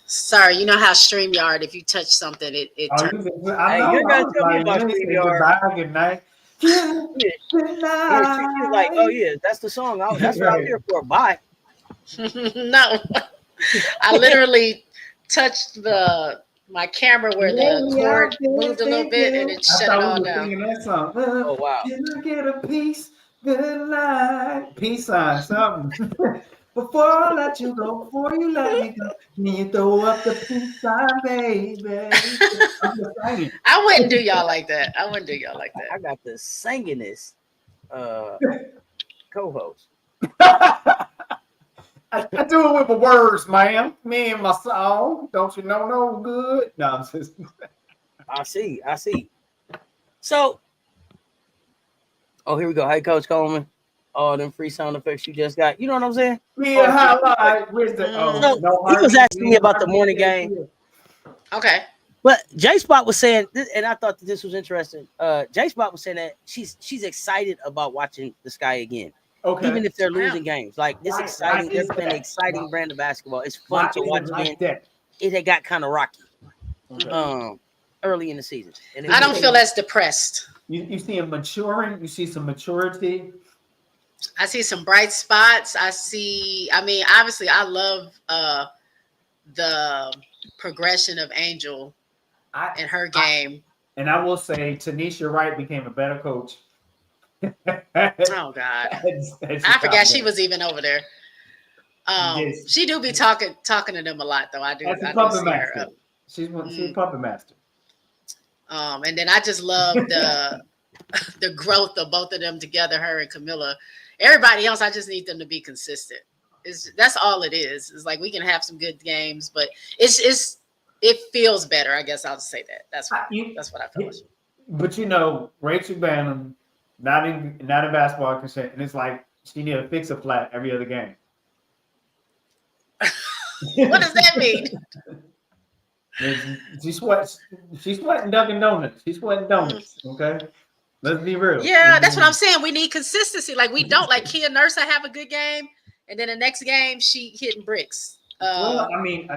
Sorry, you know how StreamYard, if you touch something, it Oh, turns. I Hey, know. you ain't I gotta was tell me like, about you ain't say StreamYard. goodbye, good night. Yeah, Good yeah. She was like, oh night. yeah, that's the song. That's what I'm Right. here for. Bye. No, I literally touched my camera where the Lately cord I've been moved a little bit, and thinking. it I shut it thought all we were down. singing that song. Oh wow. Can I get a piece? Good night. Peace sign, something. Before I let you go, before you let me go, can you throw up the peace sign, baby? I'm just singing. I wouldn't do y'all like that. I wouldn't do y'all like that. I got the singingest uh co-host. I do it with the words, man. Me and my song. Don't you know no good? No, I'm just I see. So, oh, here we go. Hey, Coach Coleman. All them free sound effects you just got. You know what I'm saying? me All a the free sound effects. highlight. Where's the Mhm. So no he was heartbeat? asking me No about the heartbeat. morning game, Okay. but J Spot was saying, and I thought that this was interesting. J Spot was saying that she's excited about watching the Sky again, Okay. even if they're Yeah. losing games. Like it's Why exciting. They're is playing an that? exciting brand of basketball. It's fun Why to is watch it again. like that? It had got kind of rocky Okay. early in the season, and it I was don't good. feel as depressed. You see him maturing. You see some maturity. I see some bright spots. I mean, obviously I love the progression of Angel I, in her I game. and I will say Tanisha Wright became a better coach. Oh God. At I forgot she Chicago. was even over there. Yes, She do be talking to them a lot though. as a I do puppet see her master. up. She's a Mm. puppet master. And then I just love the growth of both of them together, her and Camilla. Everybody else, I just need them to be consistent. That's all it is. It's like we can have some good games, but it feels better. I guess I'll just say that. That's what I feel. But Rachel Bannon, not in basketball consent, and it's like she need to fix a flat every other game. What does that mean? She sweats. She's sweating Dunkin' Donuts. She's sweating donuts. Okay, let's be real. Yeah, that's what I'm saying. We need consistency. Like we don't like Kia Nurse. I have a good game, and then the next game she hitting bricks. Well, I mean,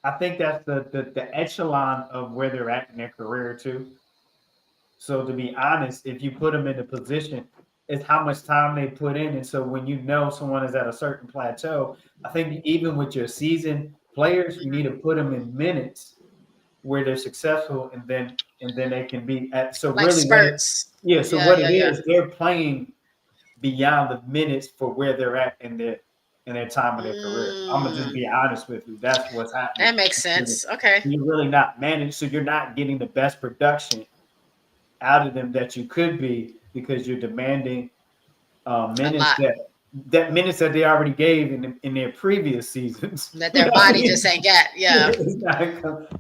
I think that's the echelon of where they're at in their career too. So to be honest, if you put them in a position, it's how much time they put in. And so when you know someone is at a certain plateau, I think even with your seasoned players, you need to put them in minutes where they're successful, and then they can be at. So like really, spurts. so Yeah, what yeah, it yeah. is, they're playing beyond the minutes for where they're at in their time of their career. I'm gonna just Mm, be honest with you. That's what's happening. that makes sense. Okay, You're really not managed, so you're not getting the best production out of them that you could be because you're demanding a minutes lot that they already gave in their previous seasons. that You their know what I body mean? just ain't got. Yeah, It's not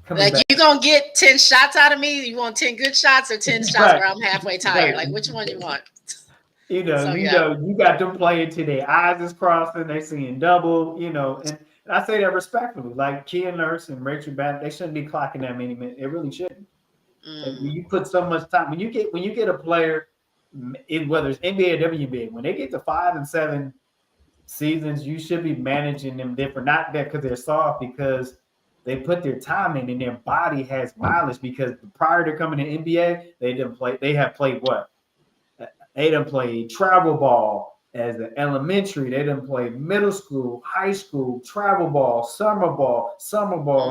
coming like back. you gonna get 10 shots out of me. You want 10 good shots or 10 shots Right, where I'm halfway tired? right. Like which one you want? So You yeah. know, you got them playing till their eyes is crossing, they seeing double, and I say that respectfully. Like Kia Nurse and Rachel Bannon, they shouldn't be clocking that many minutes. It really shouldn't. Like, when Mm, you put so much time, when you get a player, whether it's NBA or WNBA, when they get to 5 and 7 seasons, you should be managing them different. Not that because they're soft, because they put their time in and their body has mileage. Because prior to coming to NBA, they didn't play. They have played what? They done played travel ball as an elementary. They done played middle school, high school, travel ball, summer ball,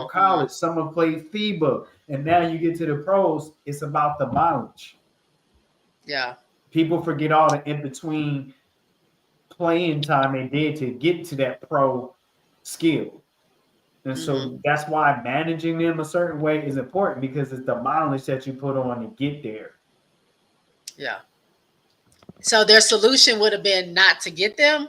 hmm. college. Some have played FIBA. And now you get to the pros, it's about the mileage. Yeah. People forget all the in between playing time they did to get to that pro skill. And Hmm. so that's why managing them a certain way is important, because it's the mileage that you put on to get there. Yeah. So their solution would have been not to get them, or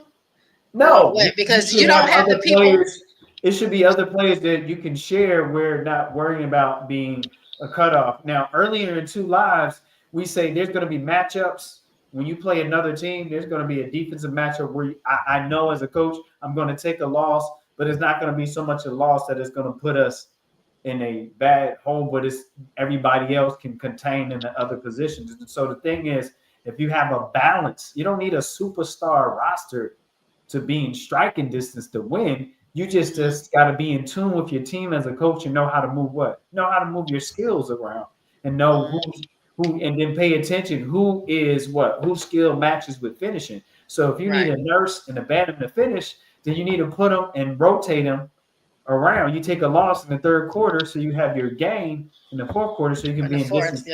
No, what? you Because should you have don't have the other people. players. It should be other players that you can share. We're not worrying about being a cutoff. Now, earlier in Two Lives, we say there's going to be matchups. When you play another team, there's going to be a defensive matchup where I know as a coach, I'm going to take a loss, but it's not going to be so much a loss that it's going to put us in a bad hole, but it's everybody else can contain in the other positions. And so the thing is, if you have a balance, you don't need a superstar roster to be in striking distance to win. You just got to be in tune with your team as a coach and know how to move know how to move your skills around and know who, and then pay attention who is whose skill matches with finishing. So if you need a nurse and a batsman to finish, then you need to put them and rotate them around. You take a loss in the third quarter, so you have your game in the fourth quarter, so you can be in distance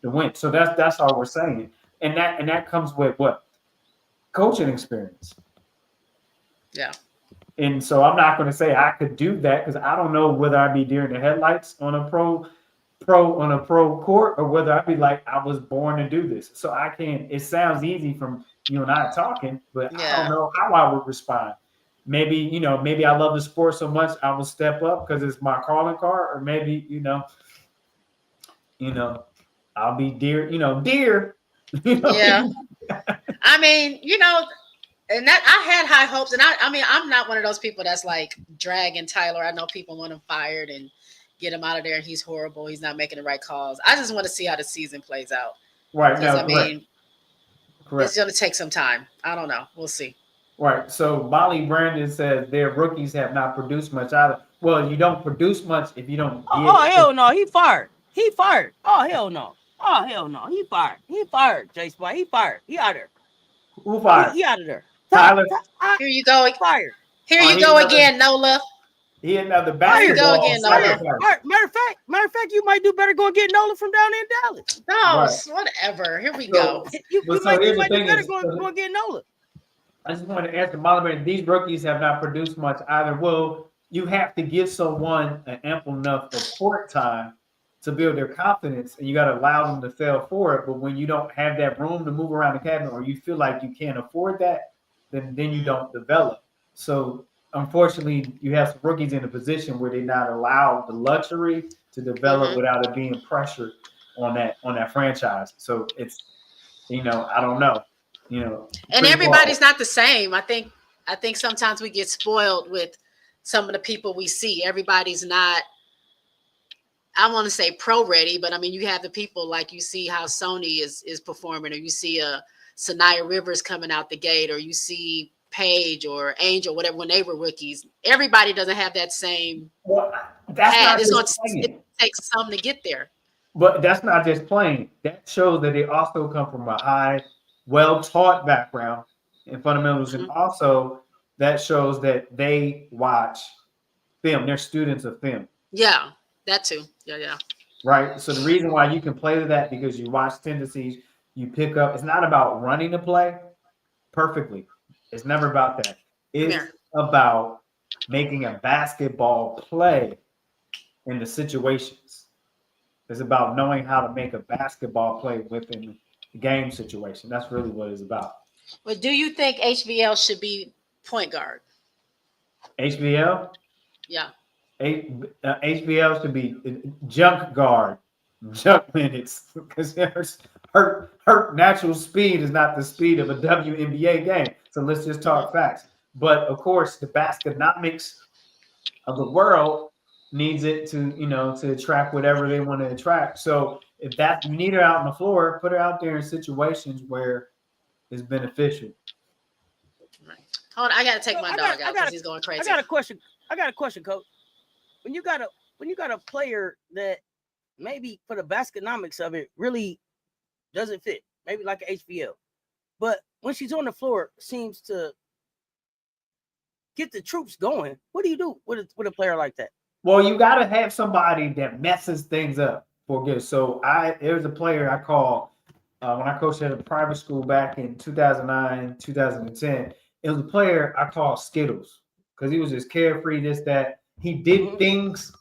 to win. So that's all we're saying, and that comes with what coaching experience. Yeah. And so I'm not going to say I could do that because I don't know whether I'd be deer in the headlights on a pro court or whether I'd be like I was born to do this. So I can't. It sounds easy from you and I talking, but I don't know how I would respond. Maybe maybe I love the sport so much I will step up because it's my calling card, or maybe I'll be deer. Deer. Yeah. I mean, and that I had high hopes, and I mean, I'm not one of those people that's like dragging Tyler. I know people want him fired and get him out of there, and he's horrible. He's not making the right calls. I just want to see how the season plays out. Right. No, I mean, it's going to take some time. I don't know. We'll see. Right. So Molly Brandon says their rookies have not produced much either. Well, you don't produce much if you don't. Oh hell no! He fired. He fired. Oh hell no! Oh hell no! He fired. He fired. J Spy. He fired. He out of there. Who fired? He out of there. Tyler. Here you go. Fired. Here you go again, Nola. He another basketball. Here you go again, Nola. Matter of fact, you might do better going get Nola from down in Dallas. No, whatever. Here we go. You might do better going get Nola. I just wanted to answer Molly Brandon. These rookies have not produced much either. Well, you have to give someone an ample enough of court time to build their confidence, and you got to allow them to fail for it. But when you don't have that room to move around the cabinet, or you feel like you can't afford that, then you don't develop. So unfortunately, you have some rookies in a position where they're not allowed the luxury to develop without it being pressured on that franchise. So it's I don't know. And everybody's not the same. I think sometimes we get spoiled with some of the people we see. Everybody's not, I want to say pro ready, but I mean, you have the people like you see how Sony is performing, or you see a Sanaya Rivers coming out the gate, or you see Paige or Angel, whatever, when they were rookies. Everybody doesn't have that same path. It takes some to get there. But that's not just playing. That shows that they also come from a high, well-taught background in fundamentals, and also that shows that they watch film. They're students of film. Yeah, that too. Yeah. Right. So the reason why you can play to that because you watch tendencies, you pick up. It's not about running the play perfectly. It's never about that. It's about making a basketball play in the situations. It's about knowing how to make a basketball play within the game situation. That's really what it's about. But do you think HBL should be point guard? HBL? Yeah. HBL should be junk guard, junk minutes, because her natural speed is not the speed of a WNBA game. So let's just talk facts. But of course, the basketonomics of the world needs it to attract whatever they want to attract. So if that you need her out on the floor, put her out there in situations where it's beneficial. Hold on, I gotta take my dog out because he's going crazy. I got a question, Coach. When you got a player that maybe for the basketonomics of it really doesn't fit, maybe like an HBL, but when she's on the floor seems to get the troops going. What do you do with a player like that? Well, you got to have somebody that messes things up for good. So there's a player I call when I coached at a private school back in 2009, 2010. It was a player I call Skittles because he was just carefree, this, that. He did things.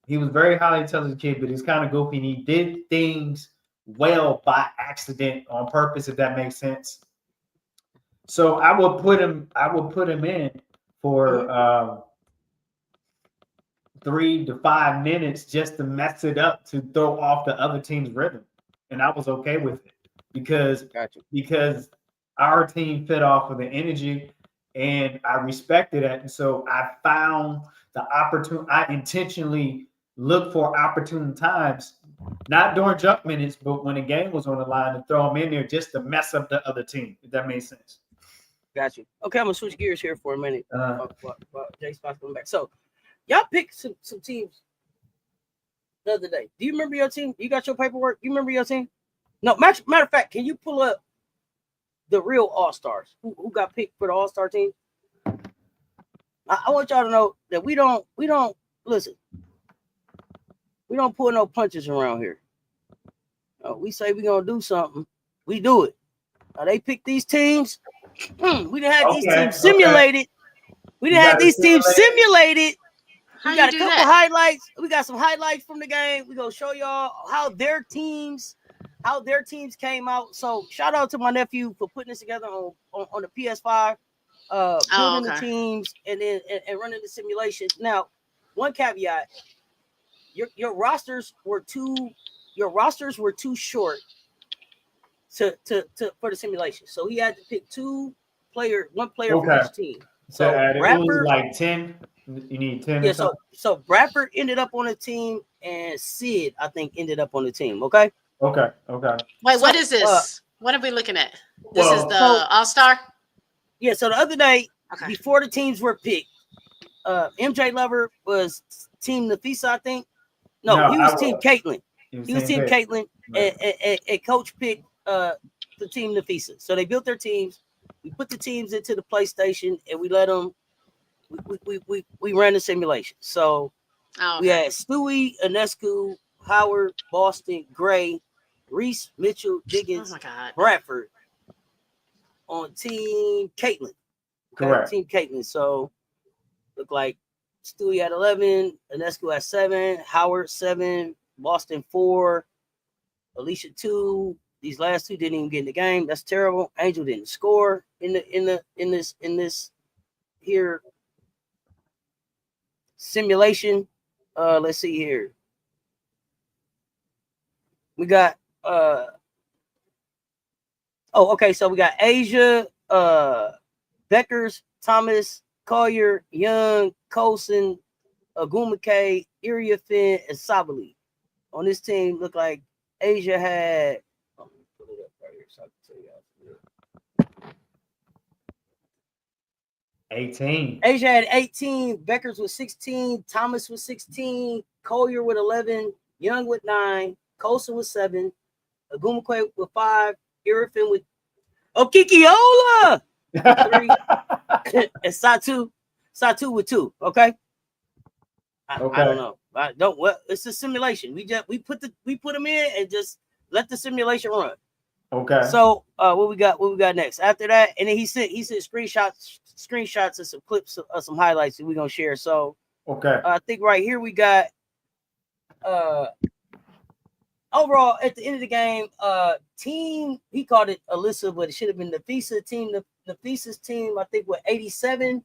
He was a very highly intelligent kid, but he's kind of goofy. And he did things well by accident on purpose, if that makes sense. So I would put him in for 3 to 5 minutes just to mess it up, to throw off the other team's rhythm. And I was okay with it because our team fed off of the energy and I respected it. And so I found the opportunity. I intentionally looked for opportune times, not during jump minutes, but when the game was on the line, to throw them in there just to mess up the other team, if that makes sense. Got you. Okay, I'm gonna switch gears here for a minute. Uh, Jay Spot's coming back. So y'all picked some teams the other day. Do you remember your team? You got your paperwork? You remember your team? No, matter of fact, can you pull up the real All-Stars who got picked for the All-Star team? I want y'all to know that we don't listen. We don't pull no punches around here. We say we're gonna do something, we do it. They picked these teams. We didn't have these teams simulated. We didn't have these teams simulated. We got a couple highlights. We got some highlights from the game. We're gonna show y'all how their teams came out. So shout out to my nephew for putting this together on the PS5, building the teams and then and running the simulations. Now, one caveat: your rosters were too short to for the simulation. So he had to pick one player for each team. So Bradford, like 10. You need 10. Yeah. So Bradford ended up on the team, and Sid, I think, ended up on the team. Okay. Okay. Wait, what is this? What are we looking at? This is the All-Star? Yeah, so the other day, before the teams were picked, MJ Lover was Team Nafisa, I think. No, he was Team Caitlin. He was Team Caitlin, and Coach picked the Team Nafisa. So they built their teams. We put the teams into the PlayStation, and we let them. We ran the simulation. So we had Stewie, Anescu, Howard, Boston, Gray, Reese, Mitchell, Diggins, Bradford on Team Caitlin. Correct. Team Caitlin. So look like Stewie at 11, Anescu at 7, Howard 7, Boston 4, Alicia 2. These last two didn't even get in the game. That's terrible. Angel didn't score in this here simulation. Let's see here. We got so we got Asia, Beckers, Thomas, Collier, Young, Colson, Agumake, Iria Finn, and Sabali. On this team, look like Asia had. Let me pull it up right here so I can tell you. 18. Asia had 18. Beckers with 16. Thomas with 16. Collier with 11. Young with 9. Colson with 7. Agumake with 5. Irifin with Okikiola 3. And Satu with 2. Okay. I don't know. I don't. Well, it's a simulation. We put them in and just let the simulation run. Okay. So what we got next after that? And then he sent screenshots of some clips of some highlights that we're gonna share. So I think right here we got overall at the end of the game, team, he called it Alyssa, but it should have been the FISA team. The FISA's team, I think, with 87.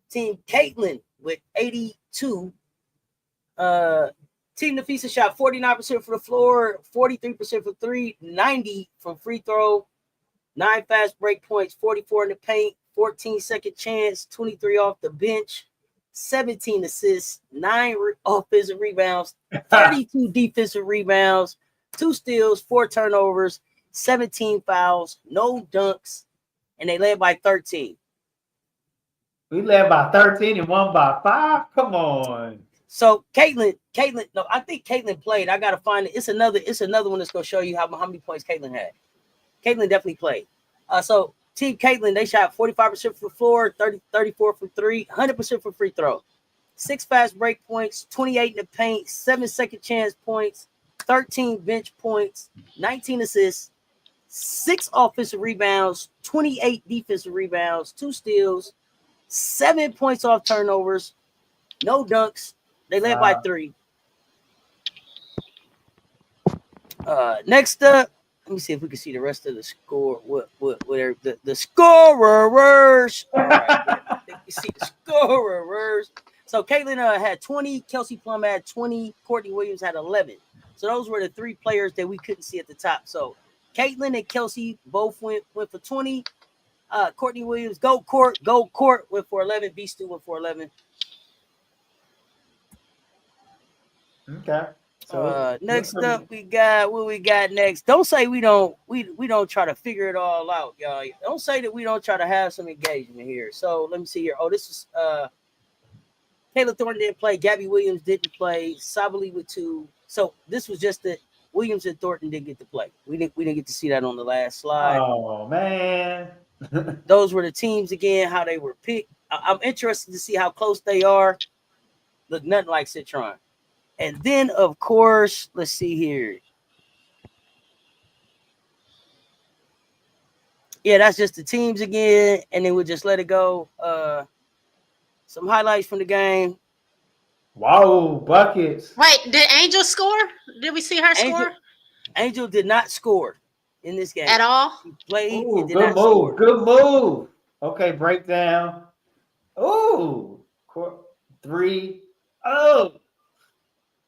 Team Caitlin with 82. Team Nafisa shot 49% for the floor, 43% for 3, 90 from free throw, 9 fast break points, 44 in the paint, 14 second chance, 23 off the bench, 17 assists, 9 offensive rebounds, 32 defensive rebounds, 2 steals, 4 turnovers, 17 fouls, no dunks, and they led by 13. We led by 13 and won by 5. Come on. So Caitlin, no, I think Caitlin played. I gotta find it. It's another one that's gonna show you how many points Caitlin had. Caitlin definitely played. So Team Caitlin, they shot 45% from the floor, 34 from 3, 100% from free throw. 6 fast break points, 28 in the paint, 7 second chance points, 13 bench points, 19 assists, 6 offensive rebounds, 28 defensive rebounds, 2 steals, 7 points off turnovers, no dunks. They led by 3. Next up, let me see if we can see the rest of the score. What the scorers? All right, you see the scorers. So Caitlin had 20, Kelsey Plum had 20, Courtney Williams had 11. So those were the 3 players that we couldn't see at the top. So Caitlin and Kelsey both went for 20. Courtney Williams, go court, went for 11. B-Stu went for 11. Okay. Next up, we got what we got next. Don't say we don't try to figure it all out, y'all. Don't say that we don't try to have some engagement here. So let me see here. Oh, this is Taylor Thornton didn't play. Gabby Williams didn't play. Sabali with 2. So this was just that Williams and Thornton didn't get to play. We didn't get to see that on the last slide. Oh man. Those were the teams again, how they were picked. I'm interested to see how close they are. Look nothing like Citron. And then, of course, let's see here. Yeah, that's just the teams again. And then we'll just let it go. Some highlights from the game. Wow, buckets. Wait, did Angel score? Did we see her score? Angel did not score in this game. At all? She played Ooh, and did good not move. score. Good move. Okay, breakdown. Ooh, 3. Oh.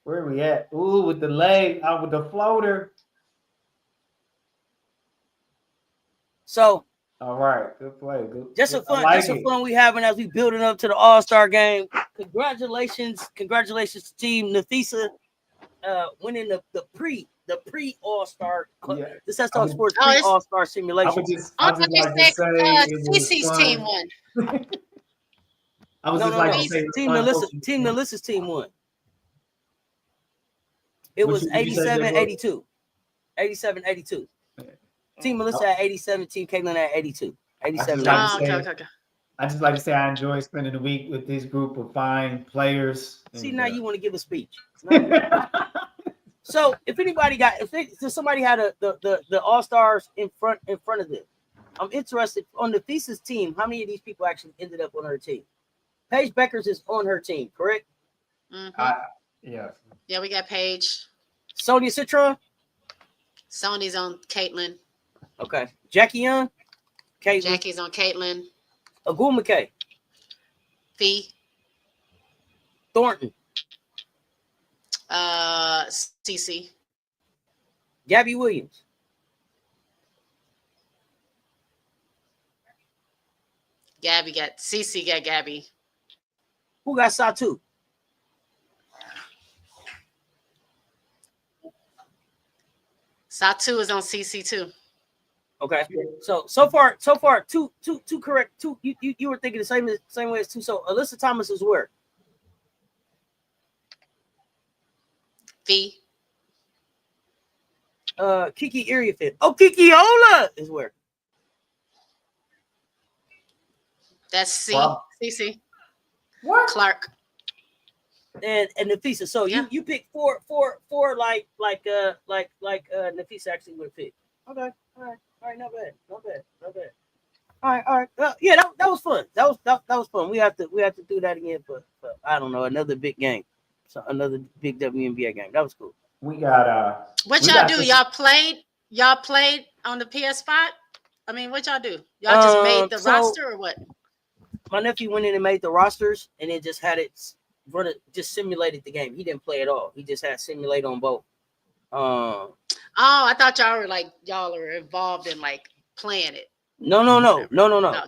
Where are we at? Ooh, with the leg, out with the floater. So, all right, good play. Good. Just a fun we having as we building up to the All-Star game. Congratulations to Team Nafisa winning the pre All-Star. Yeah. This has Talk Sports pre All-Star simulation. I was just like to say CC's team won. I was just like to say Team Melissa's team won. It was 87-82. 87-82. Team Melissa at 87, Team Caitlin at 82. 87. Okay. I just like to say I enjoy spending the week with this group of fine players. See, now you want to give a speech. So if somebody had the All-Stars in front of them, I'm interested on the thesis team. How many of these people actually ended up on her team? Paige Beckers is on her team, correct? Mm-hmm. Yeah, we got Paige. Sonia Citron. Sony's on Caitlin. Okay. Jackie Young. Caitlin. Jackie's on Caitlin. Agul McKay. Fee. Thornton. CC. Gabby Williams. Gabby got CC got Gabby. Who got Satu? Satu is on CC too. Okay. So far, two correct. Two you were thinking the same way as two. So Alyssa Thomas is where? Fee. Kiki Iriafit. Oh, Kiki Ola is where? That's C. Wow. CC. What? Clark. And Nafisa. So yeah. you picked four like Nafisa actually would have picked. Okay. All right. Not bad. All right. Yeah, that was fun. That was fun. We have to do that again for I don't know, another big game. So another big WNBA game. That was cool. We got what y'all do? Y'all played on the PS5? I mean, what y'all do? Y'all just made the roster or what? My nephew went in and made the rosters and then just had it run it, just simulated the game. He didn't play at all. He just had simulate on both. Oh, I thought y'all are involved in like playing it. No.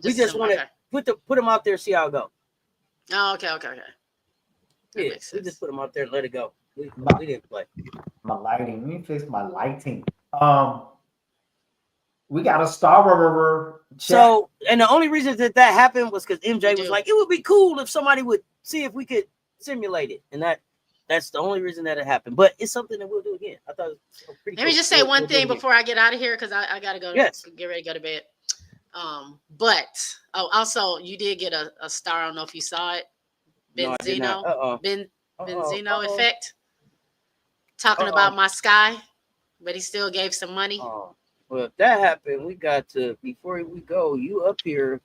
We just want to put them out there, see how it go. Oh, okay. Yeah, we just put them out there and let it go. We didn't play. My lighting. Let me fix my lighting. We got a Star chat. So, and the only reason that happened was because MJ was like, it would be cool if somebody would see if we could simulate it, and that's the only reason that it happened. But it's something that we'll do again. I thought it was pretty cool. Let me just say one thing before I get out of here because I gotta go. Yes. Get ready to go to bed. But also you did get a star. I don't know if you saw it. Benzino. Benzino effect. Talking about my sky, but he still gave some money. Well, if that happened, we got to before we go. You up here,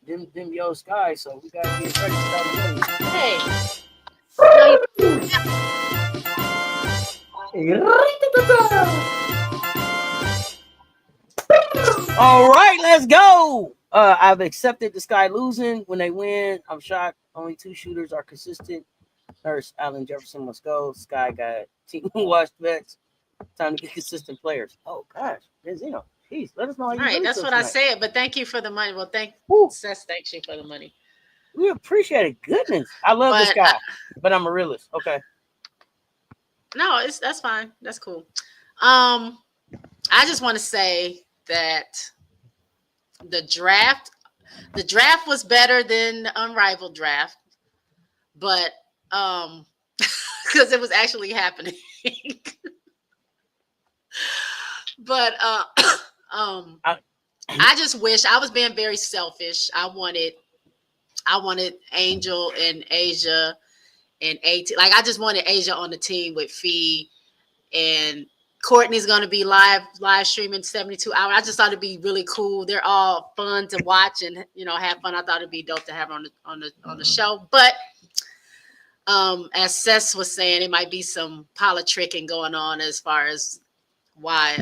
them yo sky. So we got to get ready to start moving. Hey. All right, let's go. I've accepted the Sky losing. When they win, I'm shocked. Only 2 shooters are consistent. Nurse Allen Jefferson must go. Sky got team washed vets. Time to get consistent players. Oh gosh, Benzino. Please let us know how you. All right, that's what I said. But thank you for the money. Well, Seth thanks you for the money. We appreciate it. Goodness, I love this guy, but I'm a realist. Okay. No, that's fine. That's cool. I just want to say that the draft, the draft was better than the Unrivaled draft, but because it was actually happening. But I just wish I was being very selfish. I wanted Angel and Asia and AT. Like I just wanted Asia on the team with Fee, and Courtney's gonna be live streaming 72 hours. I just thought it'd be really cool. They're all fun to watch and have fun. I thought it'd be dope to have on the show. But as Seth was saying, it might be some politicking going on as far as why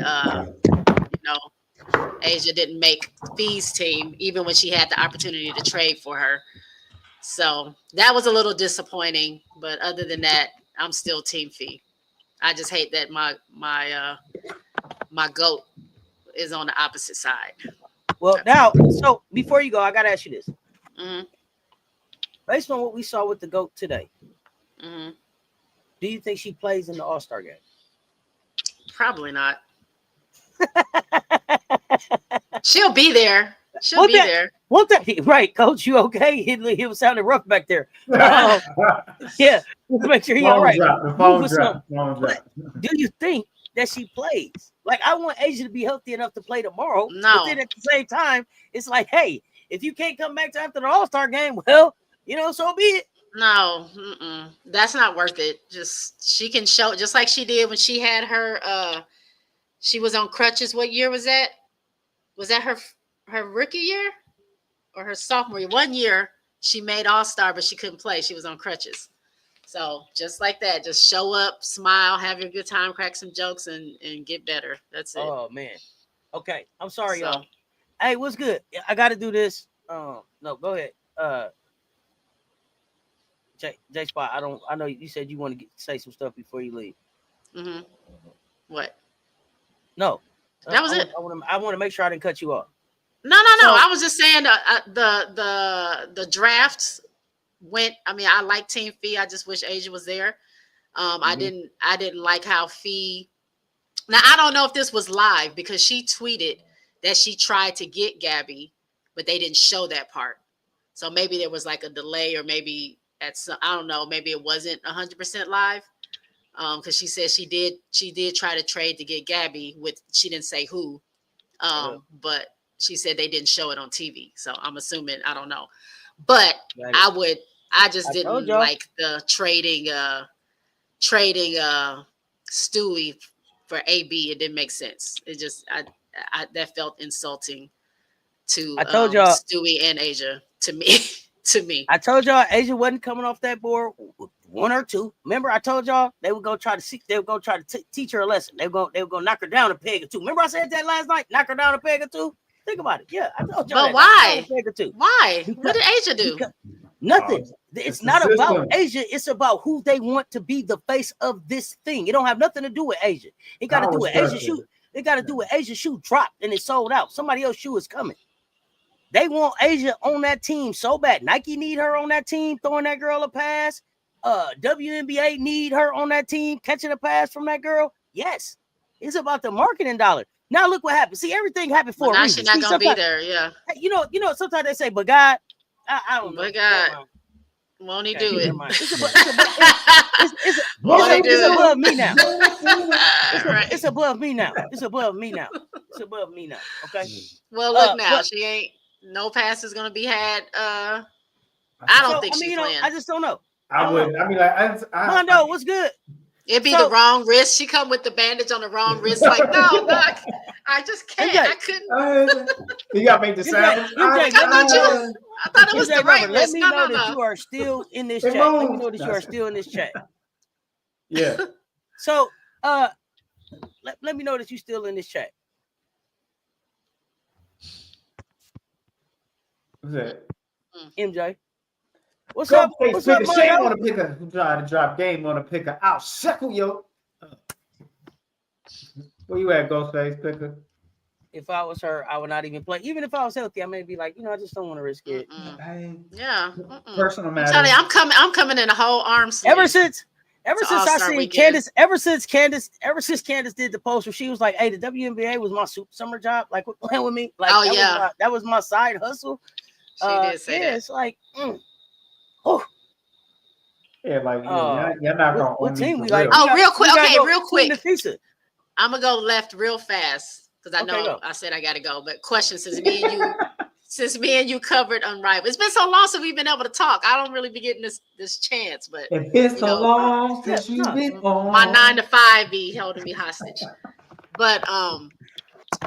Asia didn't make Fee's team, even when she had the opportunity to trade for her. So that was a little disappointing. But other than that, I'm still Team Fee. I just hate that my GOAT is on the opposite side. Well, now, so before you go, I gotta ask you this. Mm-hmm. Based on what we saw with the GOAT today, mm-hmm. do you think she plays in the All-Star game? Probably not. She'll be there. She'll be there. Won't that be right, Coach? You okay? He was sounding rough back there. Yeah, make sure he's all right. Do you think that she plays? Like, I want Asia to be healthy enough to play tomorrow. No. But then at the same time, it's like, hey, if you can't come back to after the All-Star game, well, so be it. No, that's not worth it. Just she can show, just like she did when she had her. She was on crutches. What year was that? Was that her rookie year or her sophomore year? 1 year she made All-Star, but she couldn't play. She was on crutches. So just like that, just show up, smile, have your good time, crack some jokes, and get better. That's it. Oh man. Okay, I'm sorry, y'all. Hey, what's good? I got to do this. No, go ahead. J Spot. I know you said you want to say some stuff before you leave. Mm-hmm. What? No, that was it. I want to make sure I didn't cut you off. No. I was just saying the drafts went. I mean, I like Team Fee. I just wish Asia was there. I didn't like how Fee. Now I don't know if this was live because she tweeted that she tried to get Gabby, but they didn't show that part. So maybe there was like a delay, or maybe I don't know. Maybe it wasn't 100% live. Because she said she did try to trade to get Gabby with, she didn't say who, but she said they didn't show it on TV. So I'm assuming, I don't know, but I just didn't like the trading Stewie for AB. It didn't make sense. It just, I that felt insulting to I told y'all Stewie and Asia to me. To me, I told y'all Asia wasn't coming off that board 1 or 2. Remember, I told y'all they were gonna try to teach her a lesson. They were gonna knock her down a peg or 2. Remember, I said that last night. Knock her down a peg or 2. Think about it. Yeah, I told y'all. But why? Why? What did Asia do? Nothing. It's not about Asia. It's about who they want to be the face of this thing. It don't have nothing to do with Asia. It got to do with Asia shoe. It got to do with Asia shoe dropped and it sold out. Somebody else's shoe is coming. They want Asia on that team so bad. Nike need her on that team, throwing that girl a pass. WNBA need her on that team, catching a pass from that girl. Yes, it's about the marketing dollar. Now look what happened. See, everything happened for a reason. She's not gonna be there. Yeah. You know. Sometimes they say, "But God, I don't know." But God, won't He do it? It's above me now. Right. It's above me now. It's above me now. It's above me now. Okay. Well, look now. She ain't. No pass is going to be had. I don't think she's playing. I just don't know. Mondo, what's good? It'd be the wrong wrist. She come with the bandage on the wrong wrist. Like, no, I just can't. MJ. I couldn't. You got to make the sound. I thought it was the right wrist. Let me know that you are still in this chat. Let me know that you are still in this chat. Yeah. So, let me know that you're still in this chat. Who's that? MJ. What's Go up? What's up, Shane want to pick a try to drop game on a picker. I'll shackle yo. Where you at, Ghostface Picker? If I was her, I would not even play. Even if I was healthy, I may be like, I just don't want to risk it. Yeah. Personal matter. I'm coming in a whole arm sleeve. Ever since Ever It's since I All-Star seen weekend. Candace did the post where she was like, "Hey, the WNBA was my summer job. Like, quit playing with me. Like, Oh, yeah. that was my side hustle." She did say that. It's like, oh, Yeah, like you're not gonna what own me team for we real. like? Oh, real quick. gotta Okay, go real quick. Team Nafisa. I'm gonna go left real fast because I Okay, know go. I said I gotta go. But question, since me and you covered Unrivaled. It's been so long since we've been able to talk. I don't really be getting this chance, but It's been so long Yeah, since you've been on. my 9 to 5 be holding me hostage. But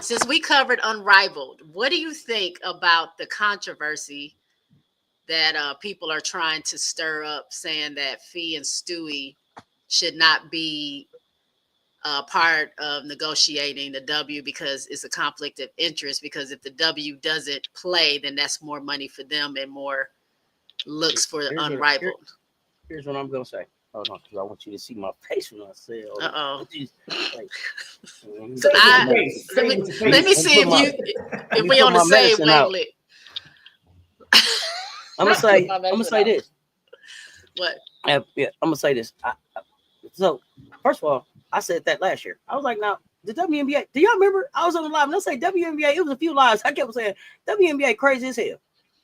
since we covered Unrivaled, what do you think about the controversy that people are trying to stir up, saying that Fee and Stewie should not be part of negotiating the W because it's a conflict of interest? Because if the W doesn't play, then that's more money for them and more looks for Unrivaled. Here's what I'm gonna say. Hold on, because I want you to see my face when I say it. Uh-oh. Like, Let me see if we on the same wavelength. I'm gonna say this. What? I'm gonna say this. So first of all, I said that last year. I was like, now the WNBA. Do y'all remember? I was on the live and I say WNBA. It was a few lives. I kept saying WNBA crazy as hell.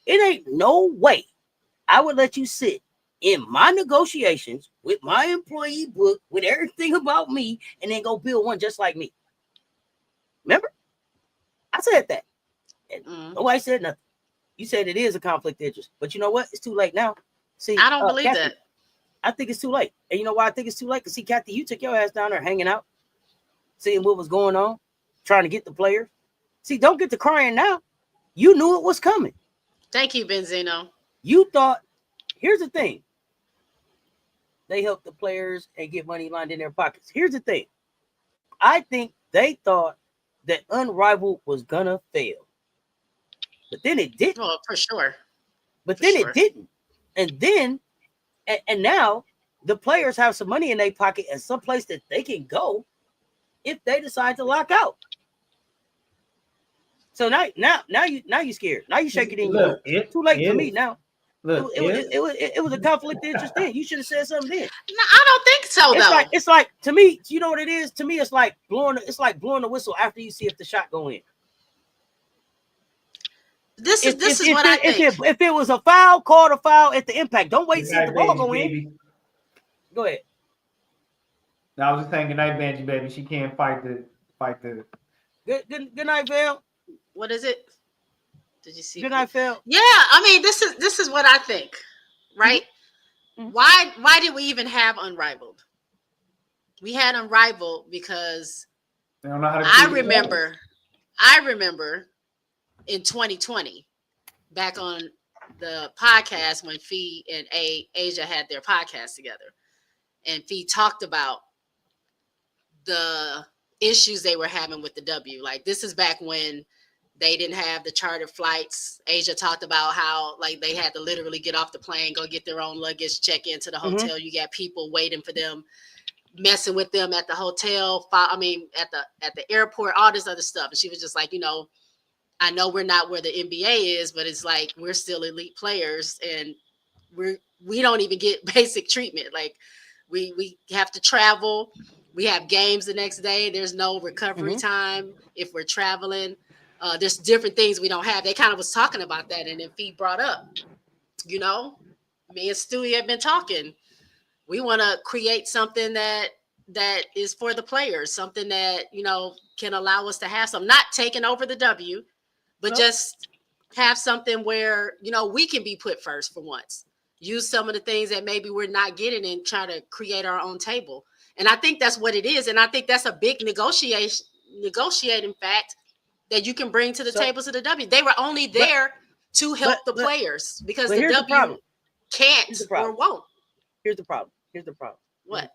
It ain't no way I would let you sit in my negotiations with my employee book with everything about me and then go build one just like me. Remember? I said that. And nobody said nothing. You said it is a conflict of interest, but you know what? It's too late now. See, I don't believe Kathy, that. I think it's too late. And you know why I think it's too late? Because see, Kathy, you took your ass down there hanging out, seeing what was going on, trying to get the players. See, don't get to crying now. You knew it was coming. Thank you, Benzino. You thought, here's the thing. They help the players and get money lined in their pockets. Here's the thing. I think they thought that Unrivaled was gonna fail. But then it didn't. Oh, for sure. But then it didn't. And then, and now the players have some money in their pocket and some place that they can go if they decide to lock out. So now you scared. Now you shaking in your boots. It's too late for me now. Look, it was a conflict of interest then. You should have said something then. No, I don't think so. It's like to me, you know what it is? To me, it's like blowing the whistle after you see if the shot go in. This is what I think. If it was a foul, call a foul at the impact. Don't wait to see if the ball go in. Go ahead. I was just saying, good night, Benji, baby. She can't fight the. Good night, Val. What is it? Did you see? Good night, Phil. Yeah, I mean, this is what I think, right? Mm-hmm. Why did we even have Unrivaled? We had Unrivaled because they don't know how to I remember in 2020, back on the podcast when Fee and Asia had their podcast together, and Fee talked about the issues they were having with the W. Like, this is back when they didn't have the chartered flights. Asia talked about how like they had to literally get off the plane, go get their own luggage, check into the hotel. Mm-hmm. You got people waiting for them, messing with them at the hotel. I mean, at the airport, all this other stuff. And she was just like, you know, I know we're not where the NBA is, but it's like we're still elite players, and we don't even get basic treatment. Like we have to travel. We have games the next day. There's no recovery time if we're traveling. There's different things we don't have. They kind of was talking about that, and then Fee brought up, you know, me and Stewie have been talking. We want to create something that is for the players, something that, you know, can allow us to have some, not taking over the W, but just have something where, you know, we can be put first for once. Use some of the things that maybe we're not getting and try to create our own table. And I think that's what it is. And I think that's a big negotiating fact that you can bring to the tables of the W. They were only there to help the players because the W can't or won't. Here's the problem. What?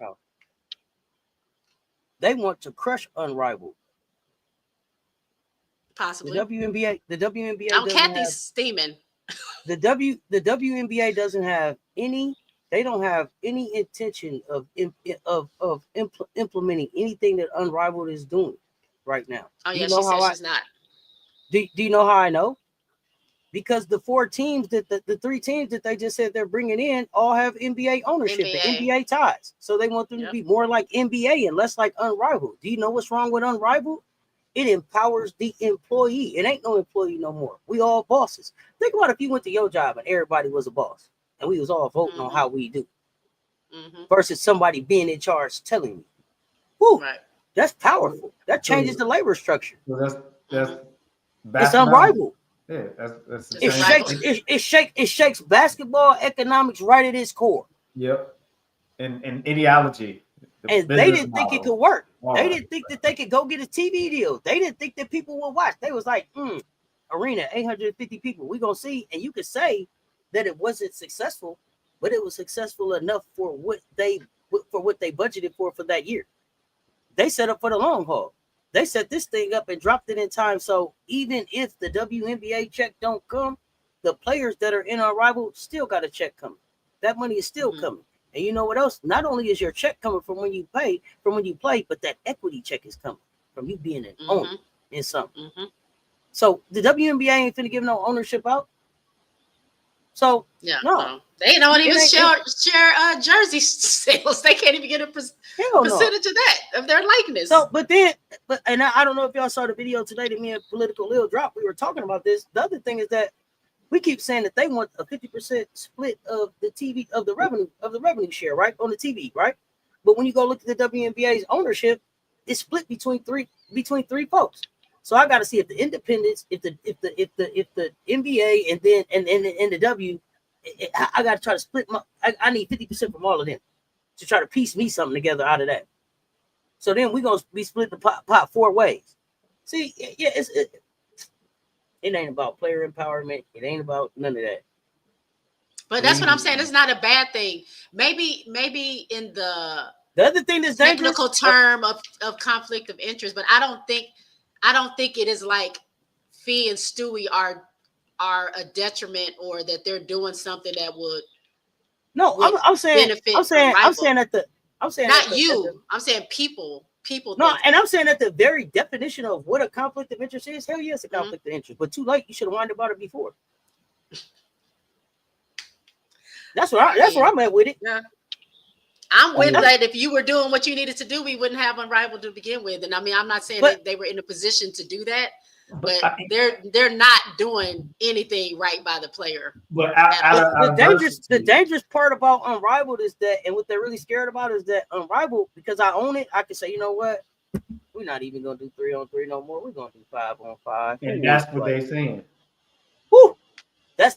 They want to crush Unrivaled. Possibly. The WNBA. Kathy's steaming. The WNBA doesn't have any. They don't have any intention of implementing anything that Unrivaled is doing right now. Oh yeah, she said she's not. Do you know how I know? because the four teams the three teams that they just said they're bringing in all have NBA ownership and NBA ties. So they want them to be more like NBA and less like Unrivaled. Do you know what's wrong with Unrivaled? It empowers the employee. It ain't no employee no more. We all bosses. Think about if you went to your job and everybody was a boss and we was all voting on how we do versus somebody being in charge telling you. Woo, right. That's powerful. That changes the labor structure. Well, that's it's unrivaled. Yeah, that's it shakes basketball economics right at its core. Yep. And ideology. And they didn't think it could work. They didn't think that they could go get a TV deal. They didn't think that people would watch. They was like, arena, 850 people. We gonna see. And you could say that it wasn't successful, but it was successful enough for what they budgeted for that year. They set up for the long haul. They set this thing up and dropped it in time. So even if the WNBA check don't come, the players that are in our rival still got a check coming. That money is still coming. And you know what else? Not only is your check coming from when you play, but that equity check is coming from you being an owner in something. So the WNBA ain't finna give no ownership out. So no. They don't even share jersey sales. They can't even get a percentage of that, of their likeness. So, but I don't know if y'all saw the video today that me and Political Lil dropped. We were talking about this. The other thing is that we keep saying that they want a 50% split of the TV of the revenue share, right, on the TV, right? But when you go look at the WNBA's ownership, it's split between three folks. So I got to see if the independents, if the NBA, and then and the W, I got to try to split I need 50% from all of them to try to piece me something together out of that. So then we're gonna be split the pot four ways. See, yeah, it ain't about player empowerment. It ain't about none of that. But that's what I'm saying. It's not a bad thing. Maybe in the other thing that's technical term of conflict of interest, but I don't think it is like Fee and Stewie are a detriment or that they're doing something that would. No, I'm saying people. No, and I'm saying that the very definition of what a conflict of interest is, hell yes, a conflict of interest. But too late, you should have whined about it before. That's where I'm at with it. Yeah. I'm with that. If you were doing what you needed to do, we wouldn't have Unrivaled to begin with. And I mean, I'm not saying that they were in a position to do that, but they're not doing anything right by the player. But the dangerous part about Unrivaled is that, and what they're really scared about is that Unrivaled, because I own it, I can say, you know what, we're not even gonna do 3-on-3 no more. We're gonna do 5-on-5. And that's what they're saying. Woo! That's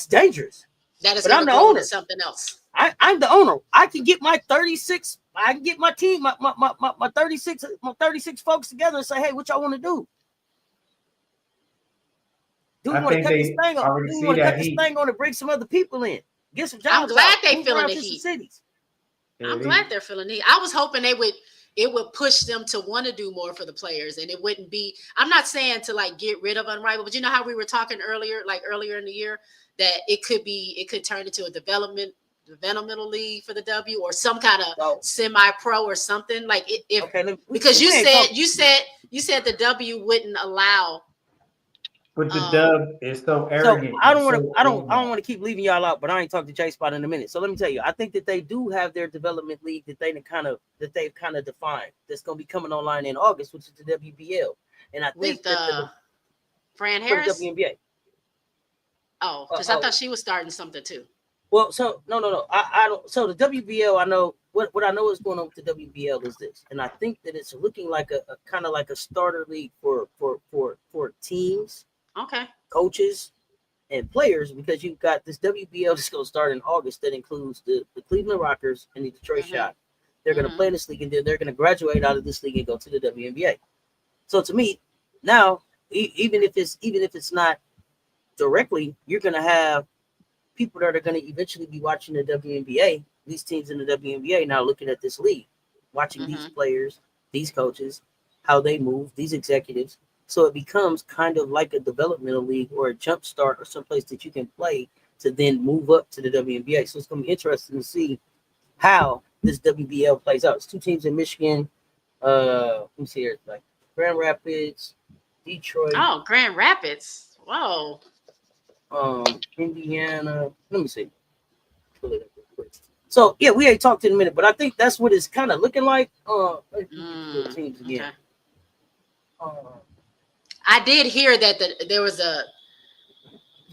dangerous. That is, but I'm the owner. Something else. I'm the owner. I can get my 36. I can get my team, my 36 folks together and say, hey, what y'all want to do? Do we want to cut this thing on? Do we want to cut this thing on and bring some other people in? Get some jobs. I'm glad they feeling the heat. I'm glad they're feeling the heat. I was hoping it would push them to want to do more for the players, and it wouldn't be. I'm not saying to like get rid of Unrivaled, but you know how we were talking earlier in the year, that it could turn into a developmental league for the W or some kind of semi-pro or something like it. Because you said the W wouldn't allow. But the Dub is so arrogant. So I don't want to keep leaving y'all out, but I ain't talked to J Spot in a minute. So let me tell you, I think that they do have their development league that they've kind of defined. That's going to be coming online in August, which is the WBL, and I think that Fran Harris WNBA. Oh, because I thought she was starting something too. Well, so no, I don't. So the WBL, I know what I know is going on with the WBL is this, and I think that it's looking like a kind of like a starter league for teams, coaches, and players, because you've got this WBL that's going to start in August that includes the Cleveland Rockers and the Detroit Shock. They're going to play in this league, and then they're going to graduate out of this league and go to the WNBA. So to me, now even if it's not directly, you're going to have people that are going to eventually be watching the WNBA, these teams in the WNBA now looking at this league, watching these players, these coaches, how they move, these executives. So it becomes kind of like a developmental league or a jump start or someplace that you can play to then move up to the WNBA. So it's going to be interesting to see how this WBL plays out. It's two teams in Michigan. Let me see here, like Grand Rapids, Detroit. Oh, Grand Rapids. Whoa. Indiana. Let me see. Pull it up real quick. So yeah, we ain't talked in a minute, but I think that's what it's kind of looking like. Let's get the teams again. Okay. I did hear that there was a.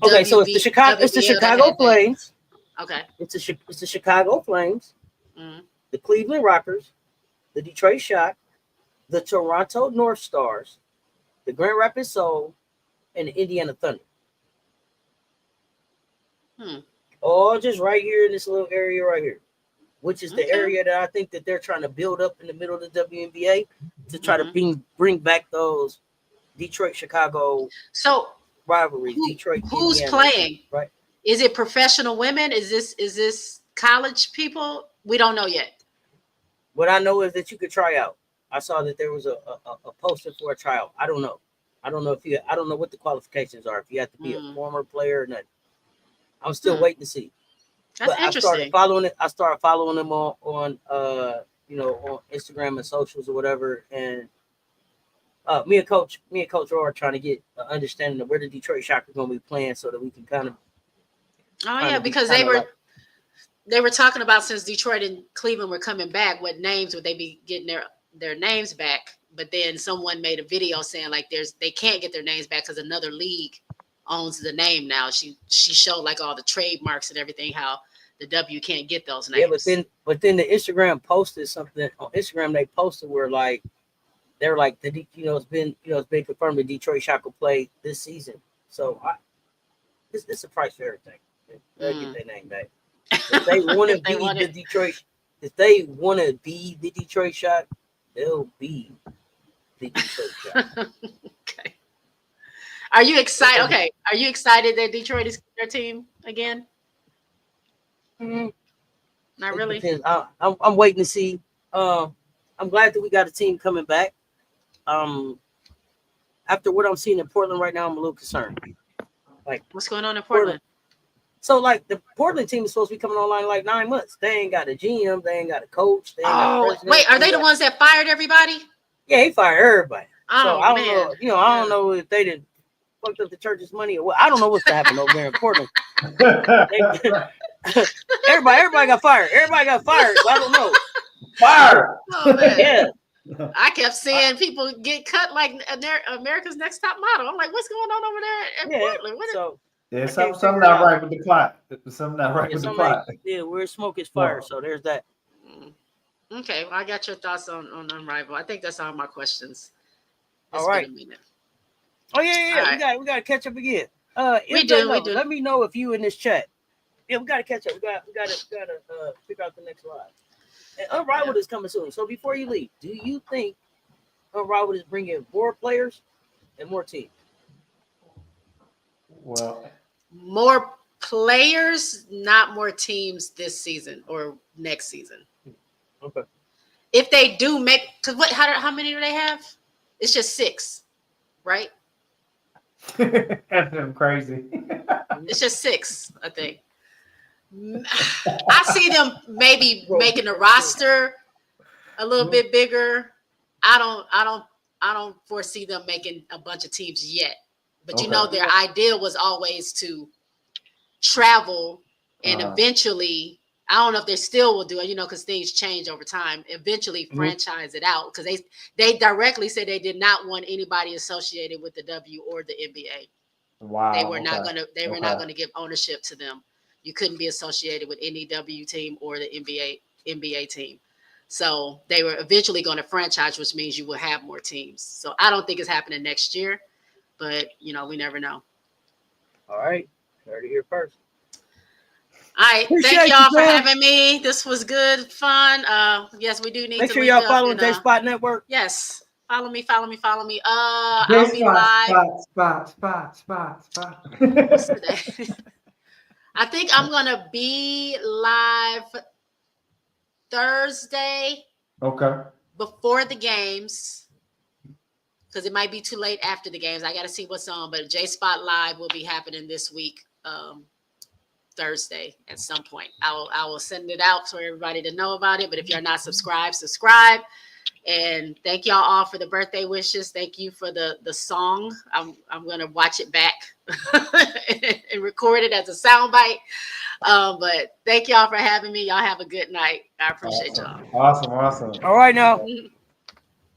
Okay, so it's the Chicago. It's the WBL that Chicago had Flames. Okay. It's the Chicago Flames, the Cleveland Rockers, the Detroit Shock, the Toronto North Stars, the Grand Rapids Soul, and the Indiana Thunder. All just right here in this little area right here, which is the area that I think that they're trying to build up in the middle of the WNBA to try to bring back those Detroit Chicago rivalries. Who's Indiana, playing? right? Is it professional women? Is this college people? We don't know yet. What I know is that you could try out. I saw that there was a poster for a tryout. I don't know. I don't know what the qualifications are. If you have to be a former player or not. I'm still waiting to see. That's but interesting. I started following them on on Instagram and socials or whatever. And me and Coach are trying to get an understanding of where the Detroit Shock are going to be playing so that we can kind of. Oh yeah, because they were talking about, since Detroit and Cleveland were coming back, what names would they be getting their names back? But then someone made a video saying like they can't get their names back because another league owns the name now. She showed like all the trademarks and everything, how the W can't get those names. Yeah, but then the Instagram posted something on Instagram. They posted where like they're like it's been confirmed the Detroit Shock will play this season. So it's a price for everything. They'll get their name back. If they want to be the Detroit, if they want to be the Detroit Shock, they'll be the Detroit Shock. Okay. Are you excited? Okay. Are you excited that Detroit is their team again? Not really. I'm waiting to see. I'm glad that we got a team coming back. After what I'm seeing in Portland right now, I'm a little concerned. Like, what's going on in Portland? So, like, the Portland team is supposed to be coming online in like 9 months. They ain't got a GM. They ain't got a coach. They ain't got a president. Wait, are they the ones that fired everybody? Yeah, he fired everybody. Oh, so I don't know. I don't know if they did fucked up the church's money or what. I don't know what's happening over there in Portland. Everybody got fired. Everybody got fired. So I don't know. Fired. Oh, man. Yeah. I kept seeing people get cut like America's Next Top Model. I'm like, what's going on over there in Portland? Yeah, something not right with the plot. Something not right with the plot. Yeah, where smoke is fire. So there's that. Okay, well, I got your thoughts on Unrivaled. I think that's all my questions. All right. Oh yeah. Right. We got to catch up again. We do. Let me know if you in this chat. Yeah, we got to catch up. We got to figure out the next live. And Unrivaled is coming soon. So before you leave, do you think Unrivaled is bringing more players and more teams? Well, more players, not more teams this season or next season. Okay. If they do make, because how many do they have? It's just 6, right? That's them crazy. It's just 6, I think. I see them maybe making the roster a little bit bigger. I don't foresee them making a bunch of teams yet. But you know, their idea was always to travel and eventually, I don't know if they still will do it, because things change over time. Eventually franchise it out, because they directly said they did not want anybody associated with the W or the NBA. Wow. They were not gonna give ownership to them. You couldn't be associated with any W team or the NBA team. So they were eventually going to franchise, which means you will have more teams. So I don't think it's happening next year, but we never know. All right. Heard it here first. All right. Thank y'all for having me. This was good, fun. Yes, we do need to make sure y'all following J Spot Network. Yes. Follow me. I'll be live. Spot. What's today? I think I'm gonna be live Thursday. Okay. Before the games, because it might be too late after the games. I got to see what's on, but J Spot Live will be happening this week, Thursday at some point. I will send it out for everybody to know about it. But if you're not subscribed, subscribe. And thank y'all all for the birthday wishes. Thank you for the song. I'm gonna watch it back and record it as a soundbite. But thank y'all for having me. Y'all have a good night. I appreciate y'all. Awesome. All right now.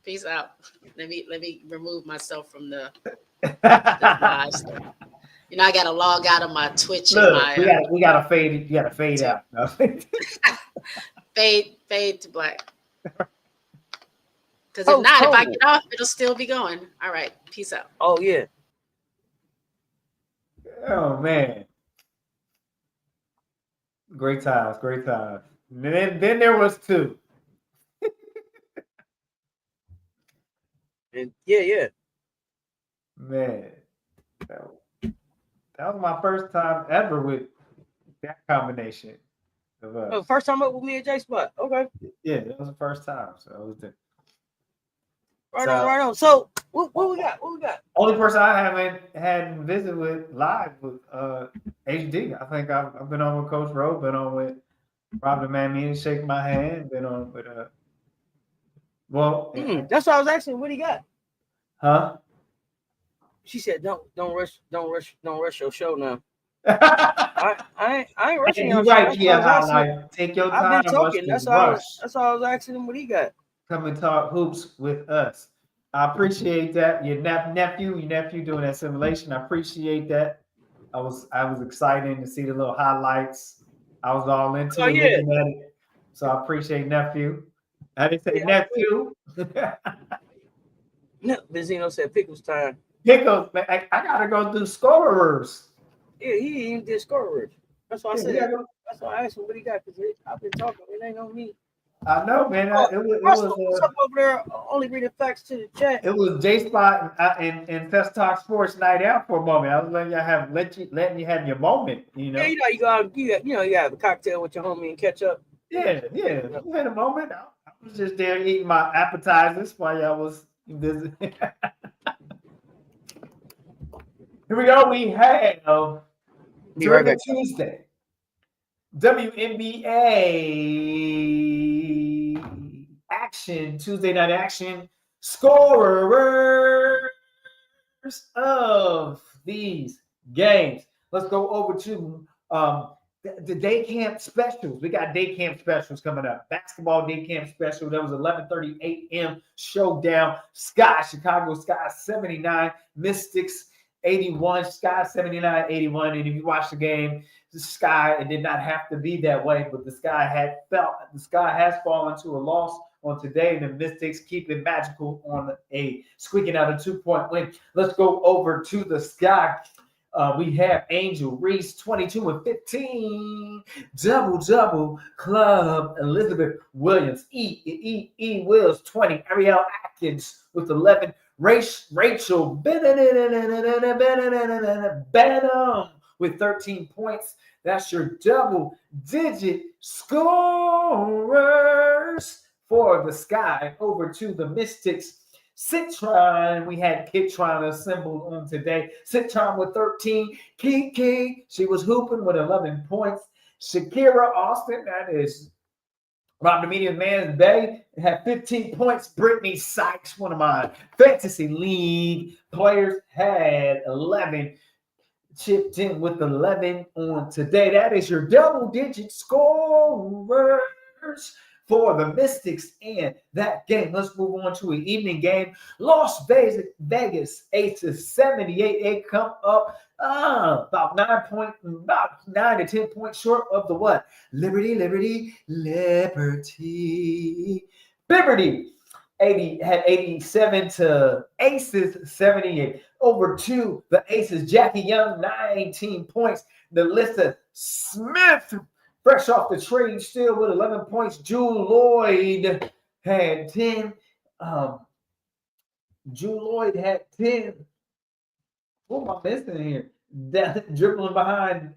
Peace out. Let me remove myself from the live stuff. You know, I gotta log out of my Twitch and Look, my we gotta fade. You gotta fade out. fade to black. Because if not, if I get off, it'll still be going. All right. Peace out. Oh yeah. Oh man. Great times. And then there was two. And yeah. Man, that was my first time ever with that combination of us. Oh, first time up with me and J Spot. Okay. Yeah, that was the first time. So it was the Right on. So what we got? only person I haven't had visit with live with HD. I think I've been on with Coach Rowe, been on with Rob the Man Me, shake my hand, been on with that's what I was asking. What he got? Huh? She said, "Don't rush your show now." I ain't rushing your You're right, show. yeah. Like take your time. I've been talking. That's all I was asking him what he got. Come and talk hoops with us. I appreciate that. Your nephew doing that simulation. I appreciate that. I was excited to see the little highlights. I was all into it, looking at it. So I appreciate nephew. I didn't say nephew. No, Benzino said Pickles time. Pickles, man, I gotta go do scorers. Yeah, he even did scorers. That's why I said. That's why I asked him what he got because I've been talking. It ain't on me. I know, man. It was what's up over there? Only reading facts to the chat. It was J Spot and Fest Talk Sports night out for a moment. I was letting you have your moment. You know. Yeah, you go out. You have a cocktail with your homie and catch up. Yeah. You had a moment. I was just there eating my appetizers while y'all was busy. Here we go. We have Tuesday. WNBA action, Tuesday night action, scorers of these games. Let's go over to the day camp specials. We got day camp specials coming up. Basketball day camp special. That was 11:30 a.m. showdown. Chicago Sky 79, Mystics 81, Sky 79-81. And if you watch the game, the Sky, it did not have to be that way, but the Sky has fallen to a loss on today. The Mystics keep it magical on a squeaking out a 2-point win. Let's go over to the Sky. We have Angel Reese 22-15, double club. Elizabeth Williams, E Wills 20, Ariel Atkins with 11. Rachel Benham with 13 points. That's your double-digit scorers for the Sky. Over to the Mystics. Citron, we had Kitron assembled on today. Citron with 13. Kiki, she was hooping with 11 points. Shakira Austin, that is Rob the Medium Man's Bay, had 15 points. Brittany Sykes, one of my fantasy league players, had 11. Chipped in with 11 on today. That is your double-digit scorers for the Mystics in that game. Let's move on to an evening game. Las Vegas Aces 78. They come up about 9 to 10 points short of the what? Liberty. 80 had 87 to Aces 78. Over to the Aces. Jackie Young 19 points. Delissa Smith fresh off the trade still with 11 points. Jewel Lloyd had 10. Jewel Lloyd had 10. What am I missing here? Dribbling behind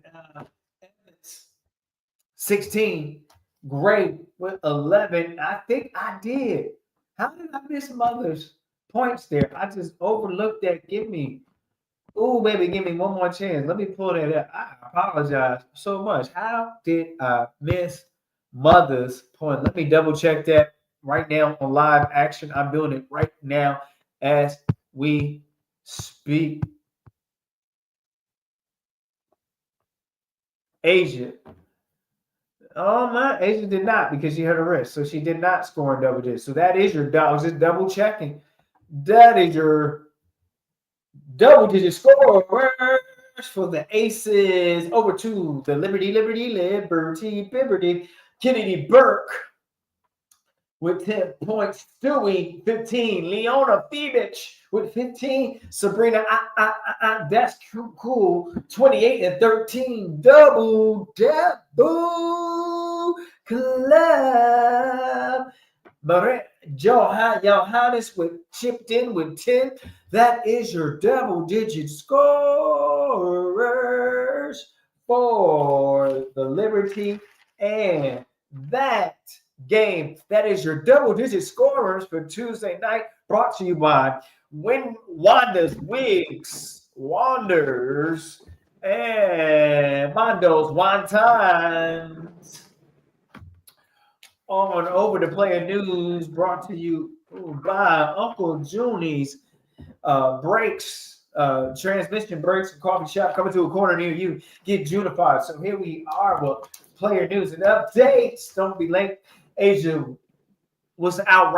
16. Gray with 11. I think I did. How did I miss Mother's points there? I just overlooked that. Give me one more chance. Let me pull that up. I apologize so much. How did I miss Mother's point? Let me double check that. right now on live action. I'm doing it right now as we speak. Asia. Oh my, Asia did not because she hurt her wrist, so she did not score in double digits. So that is your double. I was just double checking. That is your double digit score for the Aces over to the Liberty, Kennedy Burke with 10 points. Stewie, 15. Leona Fibich with 15. Sabrina, that's cool. 28 and 13. Double club. Johannes with chipped in with 10. That is your double digit scorers for the Liberty and that game. That is your double digit scorers for Tuesday night, brought to you by Wanda's Wigs, Wanders, and Mondo's Wontons. On over to Player News, brought to you by Uncle Junie's breaks, transmission breaks, and coffee shop coming to a corner near you. Get Junified. So here we are with Player News and updates. Don't be late. Asia went out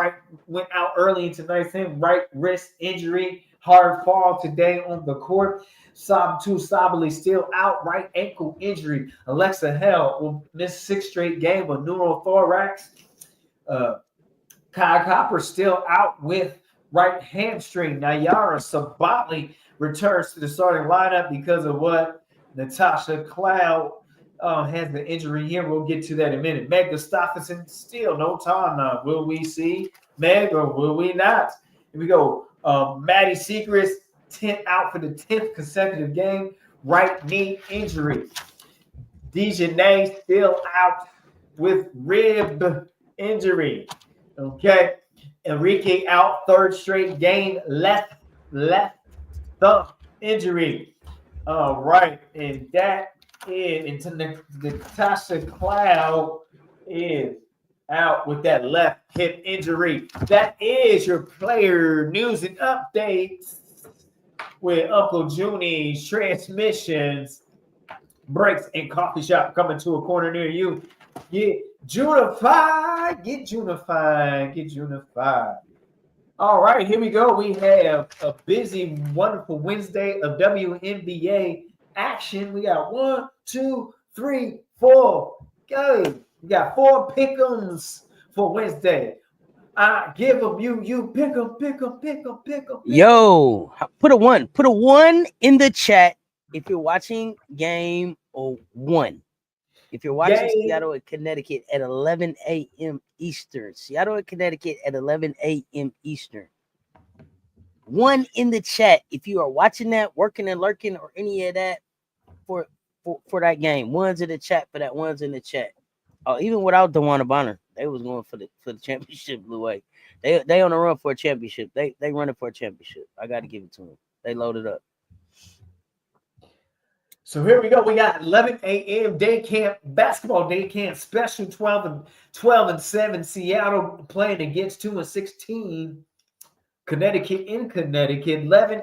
early in tonight's game. Right wrist injury, hard fall today on the court. Sabali still out, right ankle injury. Alexa Hell will miss 6 straight games with pneumothorax. Kai Copper still out with right hamstring. Nayara Sabali returns to the starting lineup because of what Natasha Cloud has the injury here. We'll get to that in a minute. Meg Gustafsson still no time now. Will we see Meg or will we not? Here we go. Maddie Secrets out for the 10th consecutive game. Right knee injury. Dejanay still out with rib injury. Okay. Enrique out 3rd straight game. Left thumb injury. All right. And that is Natasha Cloud is out with that left hip injury. That is your player news and updates with Uncle Junie's transmissions, breaks, and coffee shop coming to a corner near you. Get Junified. All right, here we go. We have a busy, wonderful Wednesday of WNBA action. We got 1, 2, 3, 4. Go. We got 4 pick'ems for Wednesday. I give them you pick them. Yo, put a 1 in the chat if you're watching game 1. If you're watching Seattle and Connecticut at 11 a.m. Eastern. Seattle and Connecticut at 11 a.m. Eastern. 1 in the chat if you are watching that, working and lurking, or any of that for that game. 1's in the chat for that. 1's in the chat. Oh, even without DeWanna Bonner, they was going for the championship. Blue Way. They on the run for a championship. They running for a championship. I got to give it to them. They loaded up. So here we go. We got 11 a.m. basketball day camp special. 12 and 7. Seattle playing against 2 and 16. Connecticut in Connecticut. 11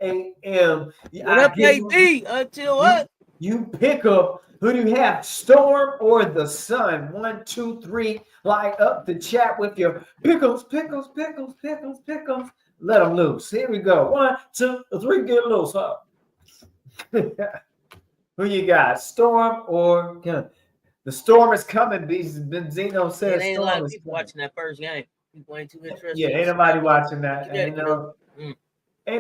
a.m. What up, KB? Until what? You pick up. Who do you have? Storm or the Sun? 1, 2, 3. Light up the chat with your pickles. Let them loose. Here we go. 1, 2, 3. Get loose. Huh? Who you got? Storm or the Storm is coming? Benzino says. Ain't a lot of people watching that first game. People ain't too interested. Yeah, ain't nobody watching that. Ain't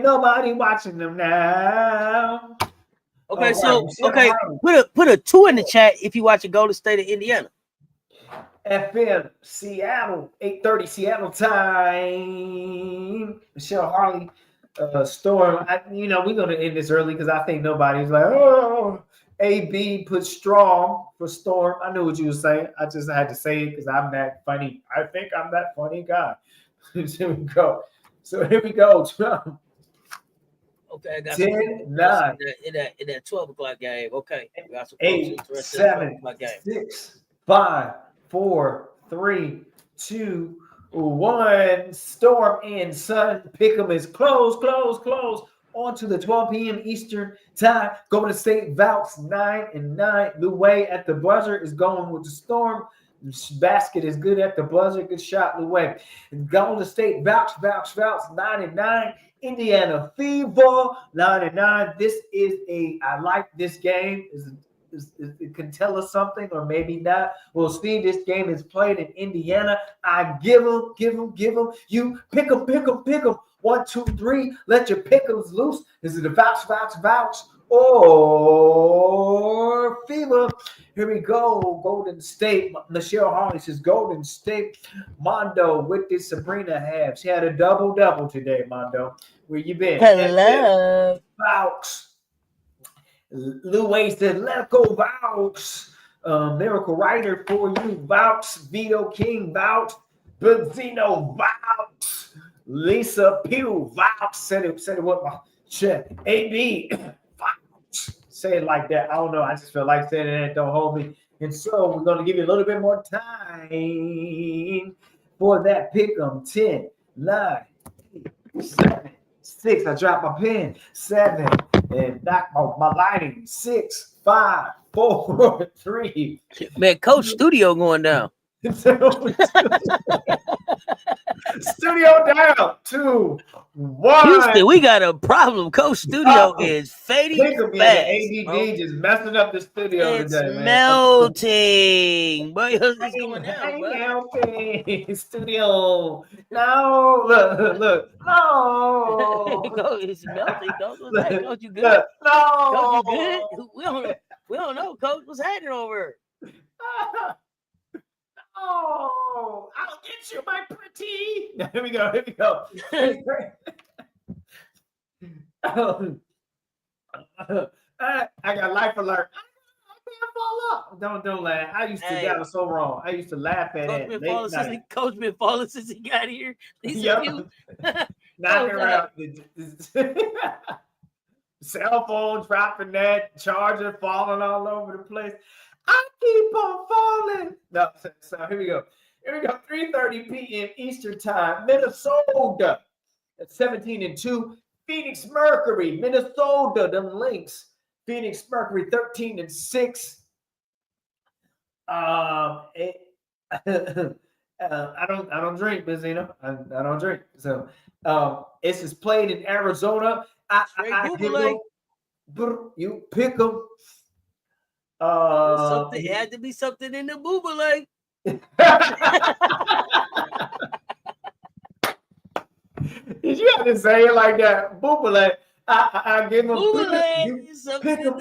nobody watching them now. Okay, put a 2 in the chat if you watch a Golden State of Indiana. FM Seattle, 8:30 Seattle time. Michelle Harley, Storm. We're gonna end this early because I think nobody's like, oh. AB put strong for Storm. I knew what you were saying. I just had to say it because I'm that funny. I think I'm that funny guy. Here we go. So here we go. Okay, I got 10, 9, in that 12 o'clock game. Okay, we got some 8, 7, 6, 5, 4, 3, 2, 1. Storm and Sun. Pick'em is close. On to the 12 p.m. Eastern time. Golden State Vouch 9-9. Luwei at the buzzer is going with the Storm. Basket is good at the buzzer. Good shot, Luwei. Golden State Vouch 9-9. Indiana Fever 9-9. This is I like this game. It can tell us something or maybe not. We'll see. This game is played in Indiana. I give them. You pick them. 1, 2, 3. Let your pickles loose. Is it a vouch or Fever? Here we go. Golden State. Michelle Harley says Golden State. Mondo with this Sabrina half. She had a double today, Mondo. Where you been? Hello. Vouch. Luwei said, let go, Vouch. Miracle Writer for you, Vouch. Vito King, Vouch. Benzino, Vouch. Lisa Pugh, Vouch. Said it with my chest. AB, Vouch. Say it like that. I don't know. I just feel like saying it. Don't hold me. And so we're going to give you a little bit more time for that pick 'em. 10, 9, 8, 7, 6. I dropped my pen. 7. And knock my lighting. 6, 5, 4, 3. Man, Coach Studio going down. Studio down. 2, 1. Houston, we got a problem. Coach Studio is fading fast. The ADD just messing up the studio it's today, man. Melting. Boy, it's going down, bro. Melting. Studio. No. Look. No. It's melting. Coach, what's that? Coach, you good? No. Coach, you good? We don't know, Coach. What's happening over? Oh, I'll get you, my pretty. Here we go. I got life alert. I can't fall up. Don't laugh. That was so wrong. I used to laugh at it. Coach been falling since he got here. Knocking around. Cell phone dropping that, charger falling all over the place. I keep on falling. No, so here we go. 3:30 p.m. Eastern time. Minnesota at 17-2. Phoenix Mercury, Minnesota. Them Lynx. Phoenix Mercury 13-6. I don't drink, Benzino. I don't drink. So this is played in Arizona. You pick them. It had to be something in the boobale. Did you have to say it like that? Boobale. I give them boobale. Pick them.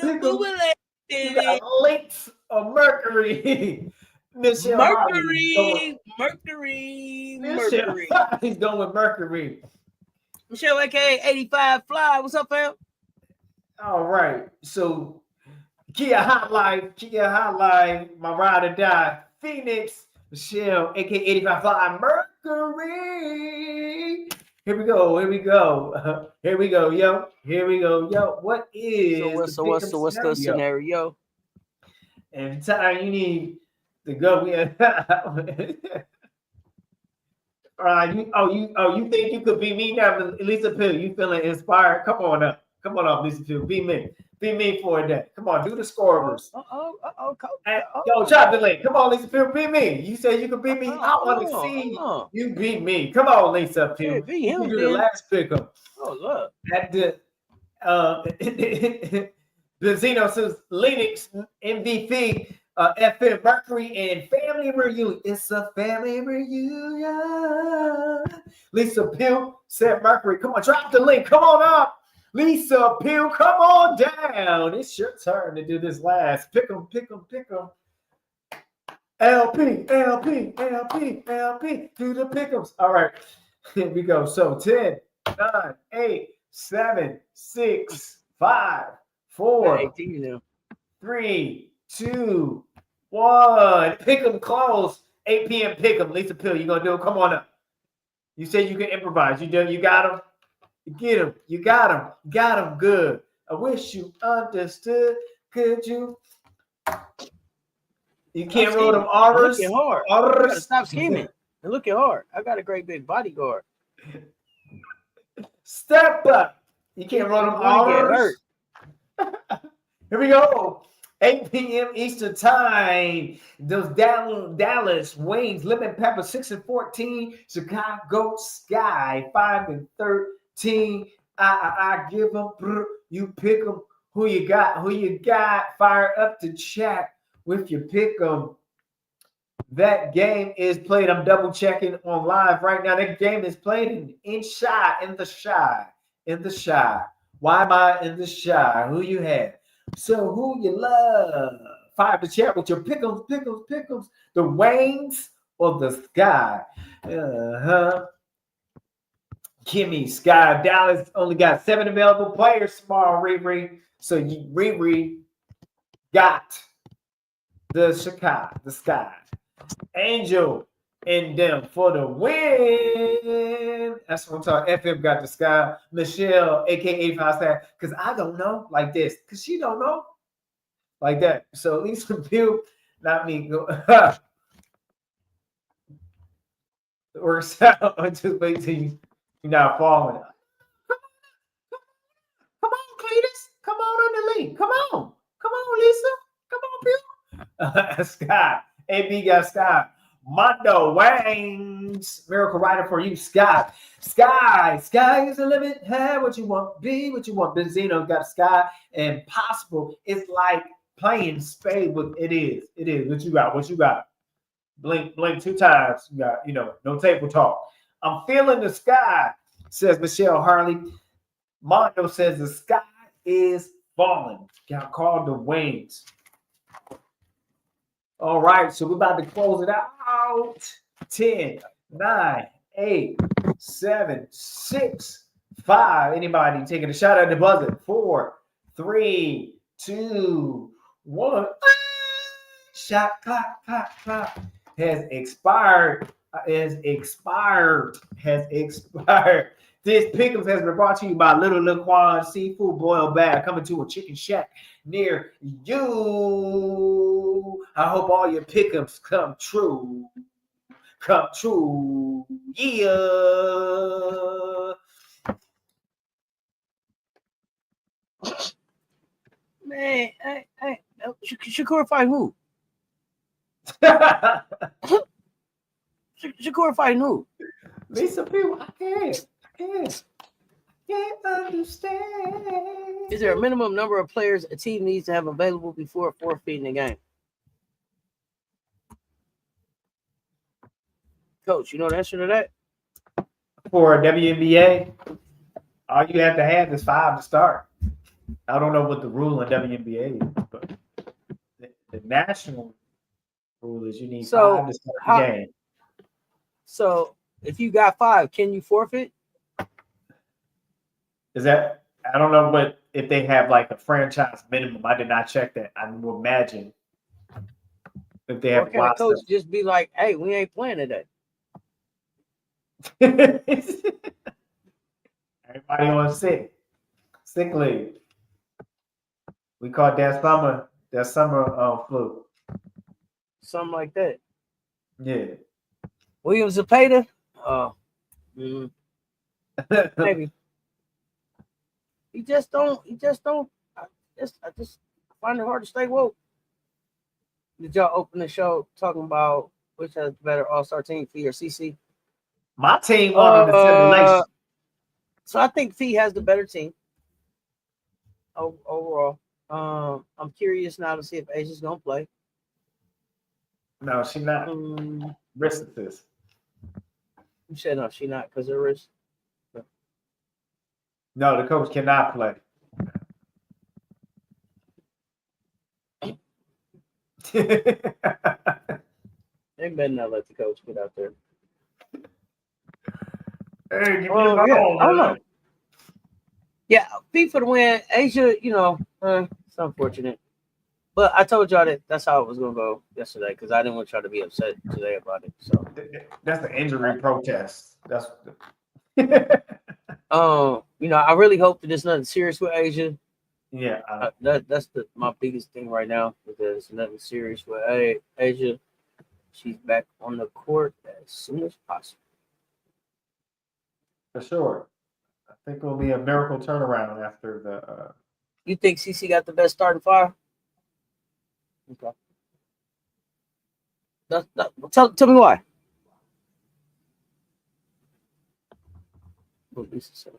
Links of Mercury. Mercury. He's going with Mercury. Michelle, aka 85 Fly. What's up, fam? All right. So Kia Hotline, my ride or die. Phoenix, Michelle, aka 85 Fly, Mercury. Here we go, yo. What is so what's the scenario? Every time you need to go, you think you could be me now, Lisa Pill? You feeling inspired? Come on up, Lisa Pill. Be me for a day. Come on, do the scorers. Yo, drop the link. Come on, Lisa Pill. Be me. You said you could be me. I want to see you beat me. Come on, Lisa Pill. You do the last pickup. Oh look. At the Benzino says Linux MVP. FM Mercury and family reunion. It's a family reunion. Lisa Pill said Mercury. Come on, drop the link. Come on up. Lisa Pill, come on down. It's your turn to do this last. Pick 'em. LP. Do the pick'ems. All right. Here we go. So 10, 9, 8, 7, 6, 5, 4, 3, 2, 1. Pick 'em close. 8 p.m. pick 'em. Lisa Pill, you gonna do it? Come on up. You said you can improvise. You got him. Get him. You got him. Got him good. I wish you understood. Could you? You can't roll them R's. Hard. You gotta stop scheming. And look at hard. I got a great big bodyguard. Step up. You can't run them Wanna get hurt. hours. Here we go. 8 p.m. Eastern time. Those Dallas Wings, Lemon Pepper 6-14. Chicago Sky 5-13. I give them. You pick them. Who you got? Who you got? Fire up the chat with your pick 'em. That game is played. I'm double checking on live right now. That game is played in the shy. Why am I in the shy? Who you have? So who you love? Fire the chat with your pick'ems. The Wings or the Sky? Kimmy, Sky. Dallas only got 7 available players tomorrow, Riri. So Riri got the Chicago, the Sky. Angel and them for the win. That's what I'm talking. FM got the Sky. Michelle, aka 5 because I don't know like this. Because she don't know like that. So at least with you, not me. Go. Works out. Just wait till you're not falling. Come on, Cletus. Come on in the league. Come on, Lisa. Come on, Bill. Scott. AB got Scott. Mondo Wangs. Miracle Rider for you, Scott. Sky is the limit. Have what you want. Be what you want. Benzino got Sky. And Possible. It's like playing spade with it is. What you got? Blink 2 times. You got, no table talk. I'm feeling the sky, says Michelle Harley. Mondo says the sky is falling. Got called the Wings. All right, so we're about to close it out. 10, 9, 8, 7, 6, 5. Anybody taking a shot at the buzzer? 4, 3, 2, 1. Shot clock has expired. This pickles has been brought to you by Little Laquan Seafood Boiled Bag, coming to a chicken shack near you. I hope all your pickups come true. Yeah. Man, hey, Shakur fight who? Shakur fighting who? Lisa people, I can't understand. Is there a minimum number of players a team needs to have available before forfeiting the game? Coach, you know the answer to that? For WNBA, all you have to have is 5 to start. I don't know what the rule in WNBA is, but the national rule is you need 5 to start the game. So if you got 5, can you forfeit? Is that, I don't know what, if they have like a franchise minimum. I did not check that. I would imagine if they have a coach just be like, hey, we ain't playing today. Everybody on sick leave. We call that summer flu. Something like that. Yeah. William Zepeda? Maybe. He just don't. I just find it hard to stay woke. Did y'all open the show talking about which has the better all-star team, Fee or CC? My team won the simulation. So I think Fee has the better team overall. I'm curious now to see if Asia's gonna play. No, she's not. Wrist this. You said no, she not because of her wrist. No, the coach cannot play. They better not let the coach get out there. Hey, give me I don't know. Yeah, Fee for the win. Asia, it's unfortunate. But I told y'all that's how it was gonna go yesterday because I didn't want y'all to be upset today about it. So that's the injury protest. That's I really hope that there's nothing serious with Asia. Yeah, that's my biggest thing right now because nothing serious with Asia. she's back on the court as soon as possible. For sure. I think it'll be a miracle turnaround after the. You think CC got the best starting five? Okay. Tell me why. What Lisa said.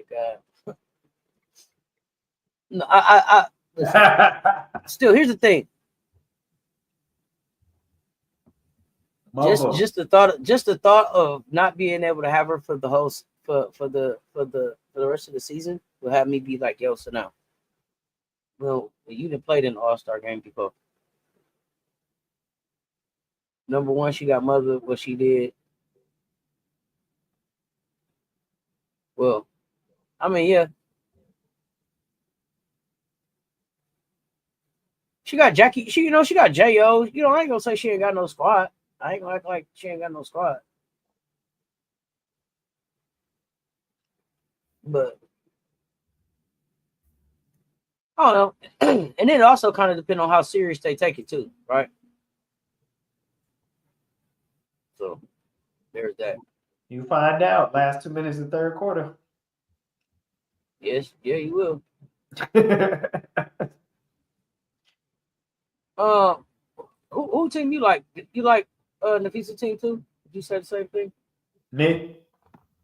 God. No, I listen. Still, here's the thing. Just the thought of not being able to have her for the host for the rest of the season will have me be like, yo, so now. Well, you didn't play in an all-star game before. Number one, she got mother what she did. Well, I mean, yeah. She got Jackie. She got J.O. I ain't gonna say she ain't got no squad. I ain't gonna act like she ain't got no squad. But I don't know. And it also kind of depends on how serious they take it too, right? So there's that. You find out last 2 minutes of third quarter. Yes, yeah, you will. Who team you like? You like Nafisa team too? Did you say the same thing? Me?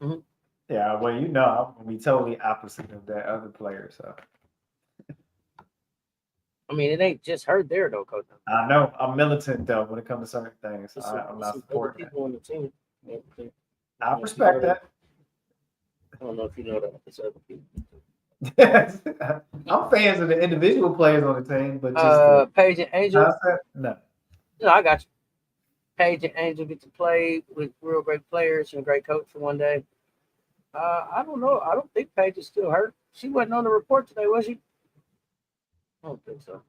Mm-hmm. Yeah, well, I'm gonna be totally opposite of that other player. So I mean, it ain't just her there though, Coach. I know I'm militant though when it comes to certain things. So I'm not supporting people on the team. I respect that. I don't know if you know that. It's other people. I'm fans of the individual players on the team, but just Paige and Angel. concept, no, I got you. Paige and Angel get to play with real great players and a great coach for one day. I don't know. I don't think Paige is still hurt. She wasn't on the report today, was she? I don't think so.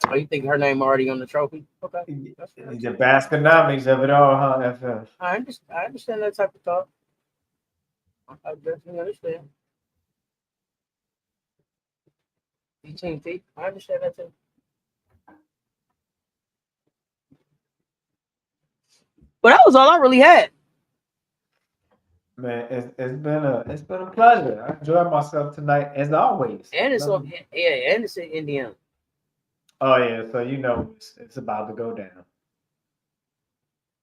Oh, you think her name already on the trophy? Okay. The Basconomics of it all, huh? FF. I understand that type of talk. I definitely understand. T. I understand that too. But that was all I really had. Man, it's been a pleasure. I enjoyed myself tonight as always. And it's on, and it's in Indiana. Oh yeah, so it's about to go down.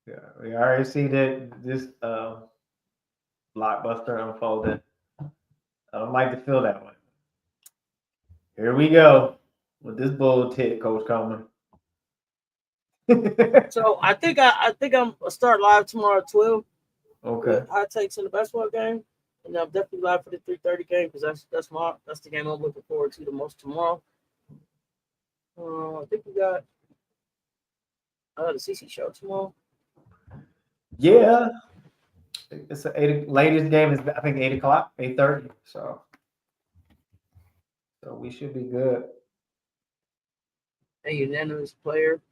Yeah, we already see that this blockbuster unfolding. I don't like to feel that way. Here we go with this bullshit, Coach Coleman. So I think I'm gonna start live tomorrow at 12. Okay. High takes in the basketball game, and I'm definitely live for the 3:30 game because that's the game I'm looking forward to the most tomorrow. I think we got the CC show tomorrow. Yeah, it's latest game is I think 8:00, 8:30. So we should be good. A unanimous player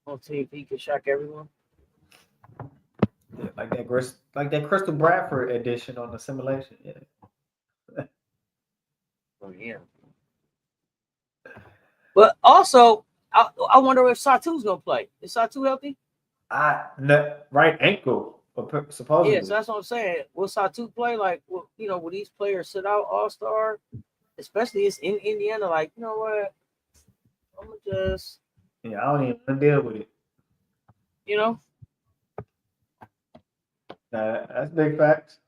on Team P can shock everyone. Yeah, like that Crystal Bradford edition on the simulation. Yeah. Oh yeah. But also, I wonder if Satu's gonna play. Is Satu healthy? Right ankle, supposedly. Yeah, so that's what I'm saying. Will Satu play? Like, will these players sit out All-Star? Especially it's in Indiana. Like, you know what? I'm gonna just. Yeah, I don't even want to deal with it. That's big facts.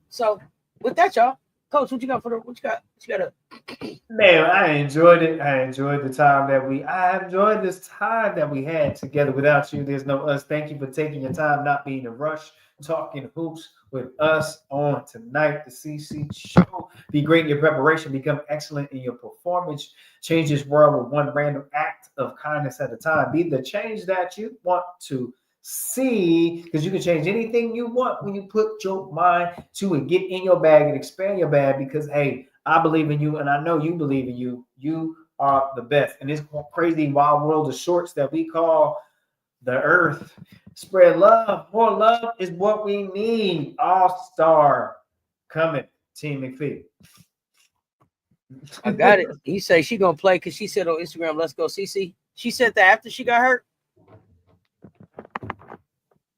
So with that, y'all, Coach, what you got? What you got? Man, I enjoyed it. I enjoyed this time that we had together. Without you, there's no us. Thank you for taking your time, not being in a rush, talking hoops with us on tonight. The CC show. Be great in your preparation. Become excellent in your performance. Change this world with one random act of kindness at a time. Be the change that you want to see, because you can change anything you want when you put your mind to it. Get in your bag and expand your bag, because hey, I believe in you and I know you believe in you. You are the best. And this crazy wild world of shorts that we call the earth. Spread love. More love is what we need. All-star coming, Team McPhee. I got it. You say she gonna play because she said on Instagram, "Let's go, CC." She said that after she got hurt.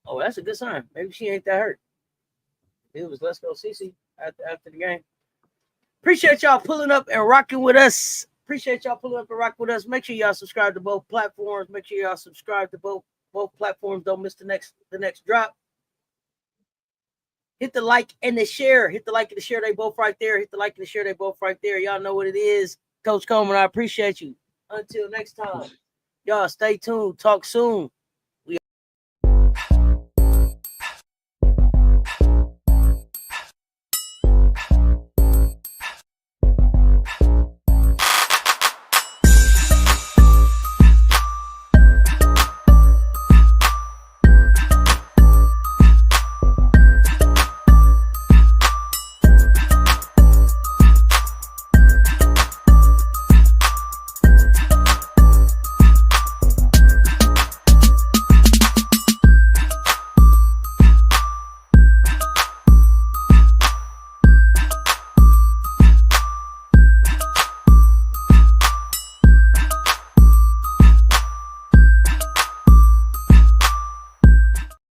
Oh, that's a good sign. Maybe she ain't that hurt. It was "Let's go, CC" after the game. Appreciate y'all pulling up and rocking with us. Appreciate y'all pulling up and rocking with us. Make sure y'all subscribe to both platforms. Make sure y'all subscribe to both platforms. Don't miss the next drop. Hit the like and the share. Hit the like and the share. They both right there. Hit the like and the share. They both right there. Y'all know what it is. Coach Coleman, I appreciate you. Until next time, y'all stay tuned. Talk soon.